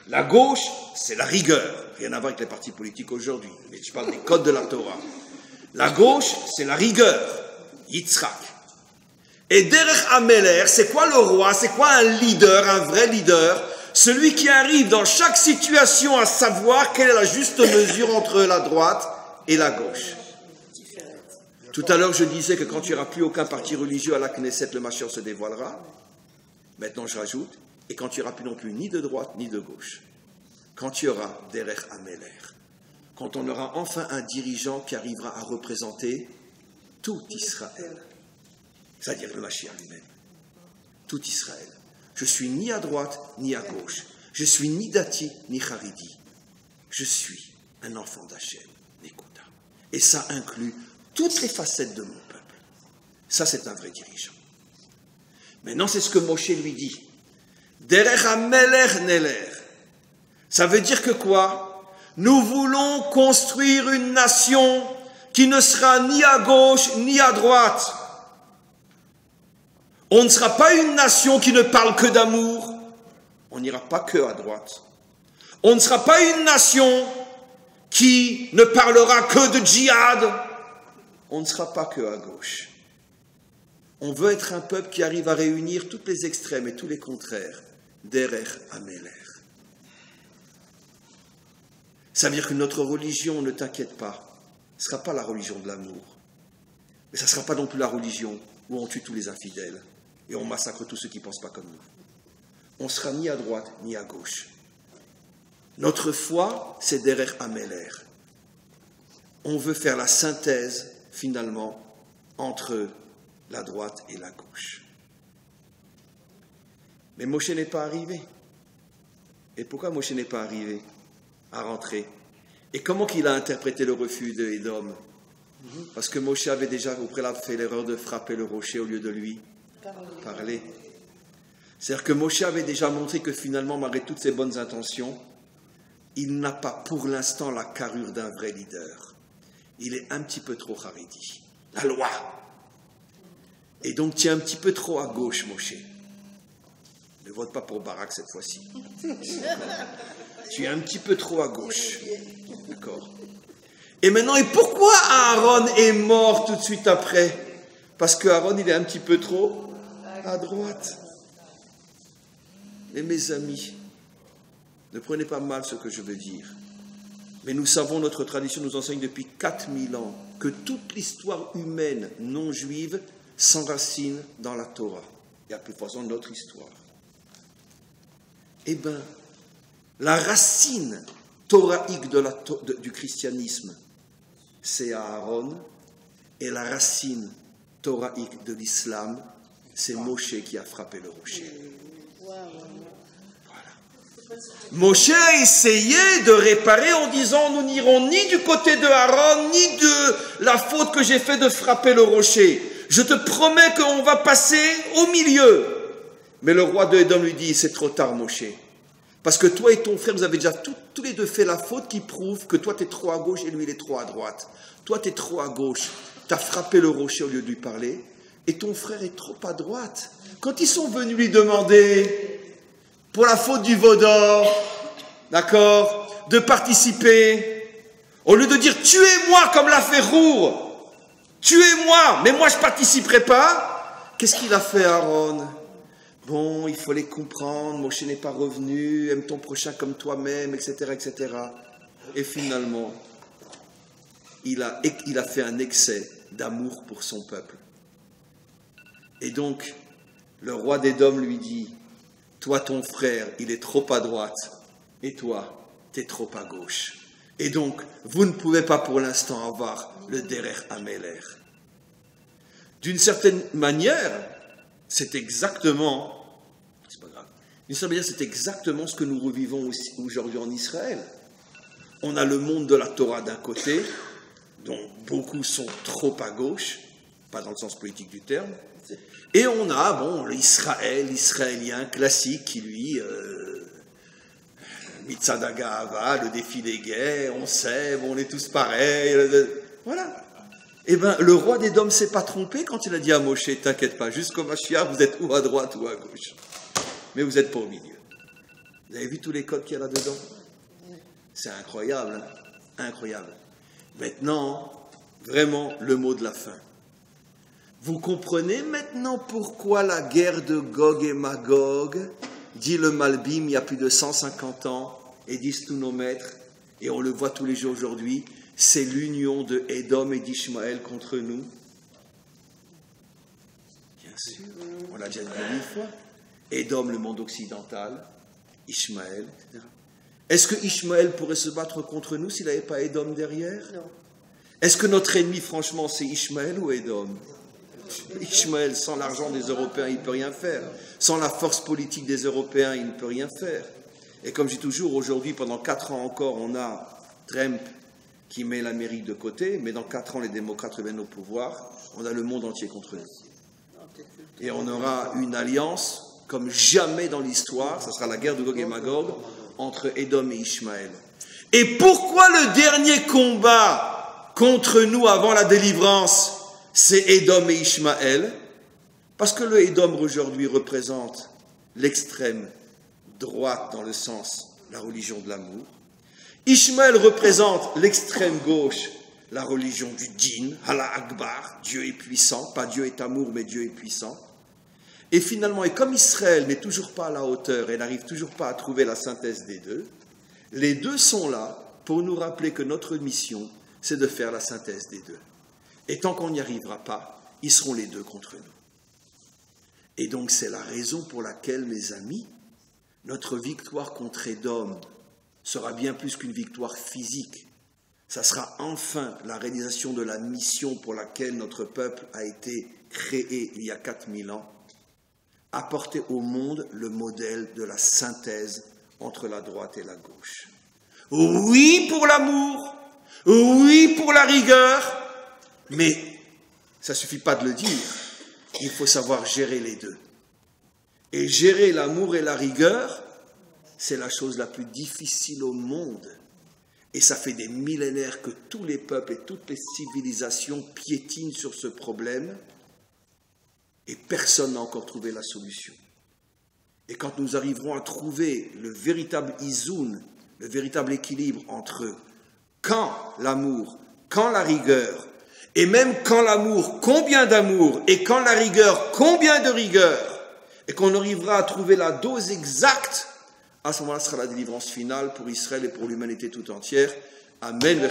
La gauche, c'est la rigueur. Rien à voir avec les partis politiques aujourd'hui, mais je parle des codes de la Torah. La gauche, c'est la rigueur, Yitzhak. Et Derech Ameler, c'est quoi le roi? C'est quoi un leader, un vrai leader? Celui qui arrive dans chaque situation à savoir quelle est la juste mesure entre la droite et la gauche. Tout à l'heure, je disais que quand il n'y aura plus aucun parti religieux à la Knesset, le Mashiach se dévoilera. Maintenant, je rajoute, et quand il n'y aura plus non plus ni de droite ni de gauche. Quand il y aura Derech Ameler. Quand on aura enfin un dirigeant qui arrivera à représenter tout Israël. C'est-à-dire le Mashiach lui-même. Tout Israël. Je suis ni à droite ni à gauche. Je suis ni dati ni haridi. Je suis un enfant d'Hachem, Nekuda. Et ça inclut toutes les facettes de mon peuple. Ça, c'est un vrai dirigeant. Maintenant, c'est ce que Moshe lui dit. Derech amelech neler. Ça veut dire que quoi? Nous voulons construire une nation qui ne sera ni à gauche ni à droite. On ne sera pas une nation qui ne parle que d'amour. On n'ira pas que à droite. On ne sera pas une nation qui ne parlera que de djihad. On ne sera pas que à gauche. On veut être un peuple qui arrive à réunir toutes les extrêmes et tous les contraires. Derech ameler. Ça veut dire que notre religion, ne t'inquiète pas, ne sera pas la religion de l'amour. Mais ça ne sera pas non plus la religion où on tue tous les infidèles et on massacre tous ceux qui ne pensent pas comme nous. On ne sera ni à droite ni à gauche. Notre foi, c'est derech ameler. On veut faire la synthèse, finalement, entre la droite et la gauche. Mais Moshe n'est pas arrivé. Et pourquoi Moshe n'est pas arrivé à rentrer? Et comment qu'il a interprété le refus de Édom? Parce que Moshe avait déjà au préalable fait l'erreur de frapper le rocher au lieu de lui parler. C'est-à-dire que Moshe avait déjà montré que finalement, malgré toutes ses bonnes intentions, il n'a pas pour l'instant la carrure d'un vrai leader. Il est un petit peu trop haredi. La loi. Et donc tu es un petit peu trop à gauche, Moshe. Ne vote pas pour Barak cette fois-ci. Tu es un petit peu trop à gauche. D'accord. Et maintenant, et pourquoi Aaron est mort tout de suite après? Parce que Aaron, il est un petit peu trop à droite. Et mes amis, ne prenez pas mal ce que je veux dire. Mais nous savons, notre tradition nous enseigne depuis 4000 ans que toute l'histoire humaine non juive s'enracine dans la Torah. Et à plus forte raison notre histoire. Eh bien, la racine thoraïque du christianisme, c'est Aaron, et la racine thoraïque de l'islam, c'est Moshe qui a frappé le rocher. Voilà. Moshe a essayé de réparer en disant nous n'irons ni du côté de Aaron, ni de la faute que j'ai fait de frapper le rocher. Je te promets qu'on va passer au milieu. Mais le roi de Édom lui dit c'est trop tard Moshe. Parce que toi et ton frère, vous avez déjà tous les deux fait la faute qui prouve que toi tu es trop à gauche et lui il est trop à droite. Toi tu es trop à gauche, tu as frappé le rocher au lieu de lui parler, et ton frère est trop à droite. Quand ils sont venus lui demander pour la faute du veau d'or, d'accord, de participer, au lieu de dire tuez-moi comme l'a fait Rour, tuez-moi, mais moi je ne participerai pas, qu'est-ce qu'il a fait Aaron? Bon, il faut les comprendre, Moshe n'est pas revenu, aime ton prochain comme toi-même, etc., etc. Et finalement, il a fait un excès d'amour pour son peuple. Et donc, le roi d'Édom lui dit, toi, ton frère, il est trop à droite, et toi, tu es trop à gauche. Et donc, vous ne pouvez pas pour l'instant avoir le Derer Améler. D'une certaine manière, c'est exactement ce que nous revivons aussi aujourd'hui en Israël. On a le monde de la Torah d'un côté, dont beaucoup sont trop à gauche, pas dans le sens politique du terme, et on a, l'Israélien classique qui lui, Mitzad HaGa'ava, le défilé gay, on sait, on est tous pareils, voilà. Eh bien, le roi d'Édom ne s'est pas trompé quand il a dit à Moshe, t'inquiète pas, jusqu'au Mashiach, vous êtes ou à droite ou à gauche. Mais vous n'êtes pas au milieu. Vous avez vu tous les codes qu'il y a là-dedans? C'est incroyable, hein? Incroyable. Maintenant, vraiment, le mot de la fin. Vous comprenez maintenant pourquoi la guerre de Gog et Magog, dit le Malbim il y a plus de 150 ans, et disent tous nos maîtres, et on le voit tous les jours aujourd'hui, c'est l'union de Édom et d'Ishmaël contre nous? Bien sûr, on l'a déjà dit 1000 fois. Édom, le monde occidental, Ishmaël, etc. Est-ce que Ishmaël pourrait se battre contre nous s'il n'avait pas Édom derrière? Non. Est-ce que notre ennemi, franchement, c'est Ishmaël ou Édom? Ishmaël, sans l'argent des Européens, il ne peut rien faire. Sans la force politique des Européens, il ne peut rien faire. Et comme je dis toujours, aujourd'hui, pendant 4 ans encore, on a Trump qui met l'Amérique de côté, mais dans 4 ans, les démocrates reviennent au pouvoir. On a le monde entier contre nous. Et on aura une alliance comme jamais dans l'histoire, ça sera la guerre de Gog et Magog, entre Édom et Ishmaël. Et pourquoi le dernier combat contre nous avant la délivrance, c'est Édom et Ishmaël? Parce que le Édom aujourd'hui représente l'extrême droite dans le sens la religion de l'amour. Ishmaël représente l'extrême gauche, la religion du Din, Allah Akbar, Dieu est puissant, pas Dieu est amour, mais Dieu est puissant. Et finalement, et comme Israël n'est toujours pas à la hauteur et n'arrive toujours pas à trouver la synthèse des deux, les deux sont là pour nous rappeler que notre mission, c'est de faire la synthèse des deux. Et tant qu'on n'y arrivera pas, ils seront les deux contre nous. Et donc c'est la raison pour laquelle, mes amis, notre victoire contre Édom sera bien plus qu'une victoire physique. Ça sera enfin la réalisation de la mission pour laquelle notre peuple a été créé il y a 4000 ans, apporter au monde le modèle de la synthèse entre la droite et la gauche. Oui pour l'amour, oui pour la rigueur, mais ça ne suffit pas de le dire, il faut savoir gérer les deux. Et gérer l'amour et la rigueur, c'est la chose la plus difficile au monde. Et ça fait des millénaires que tous les peuples et toutes les civilisations piétinent sur ce problème, et personne n'a encore trouvé la solution. Et quand nous arriverons à trouver le véritable izoun, le véritable équilibre entre quand l'amour, quand la rigueur, et même quand l'amour, combien d'amour, et quand la rigueur, combien de rigueur, et qu'on arrivera à trouver la dose exacte, à ce moment-là sera la délivrance finale pour Israël et pour l'humanité tout entière. Amen.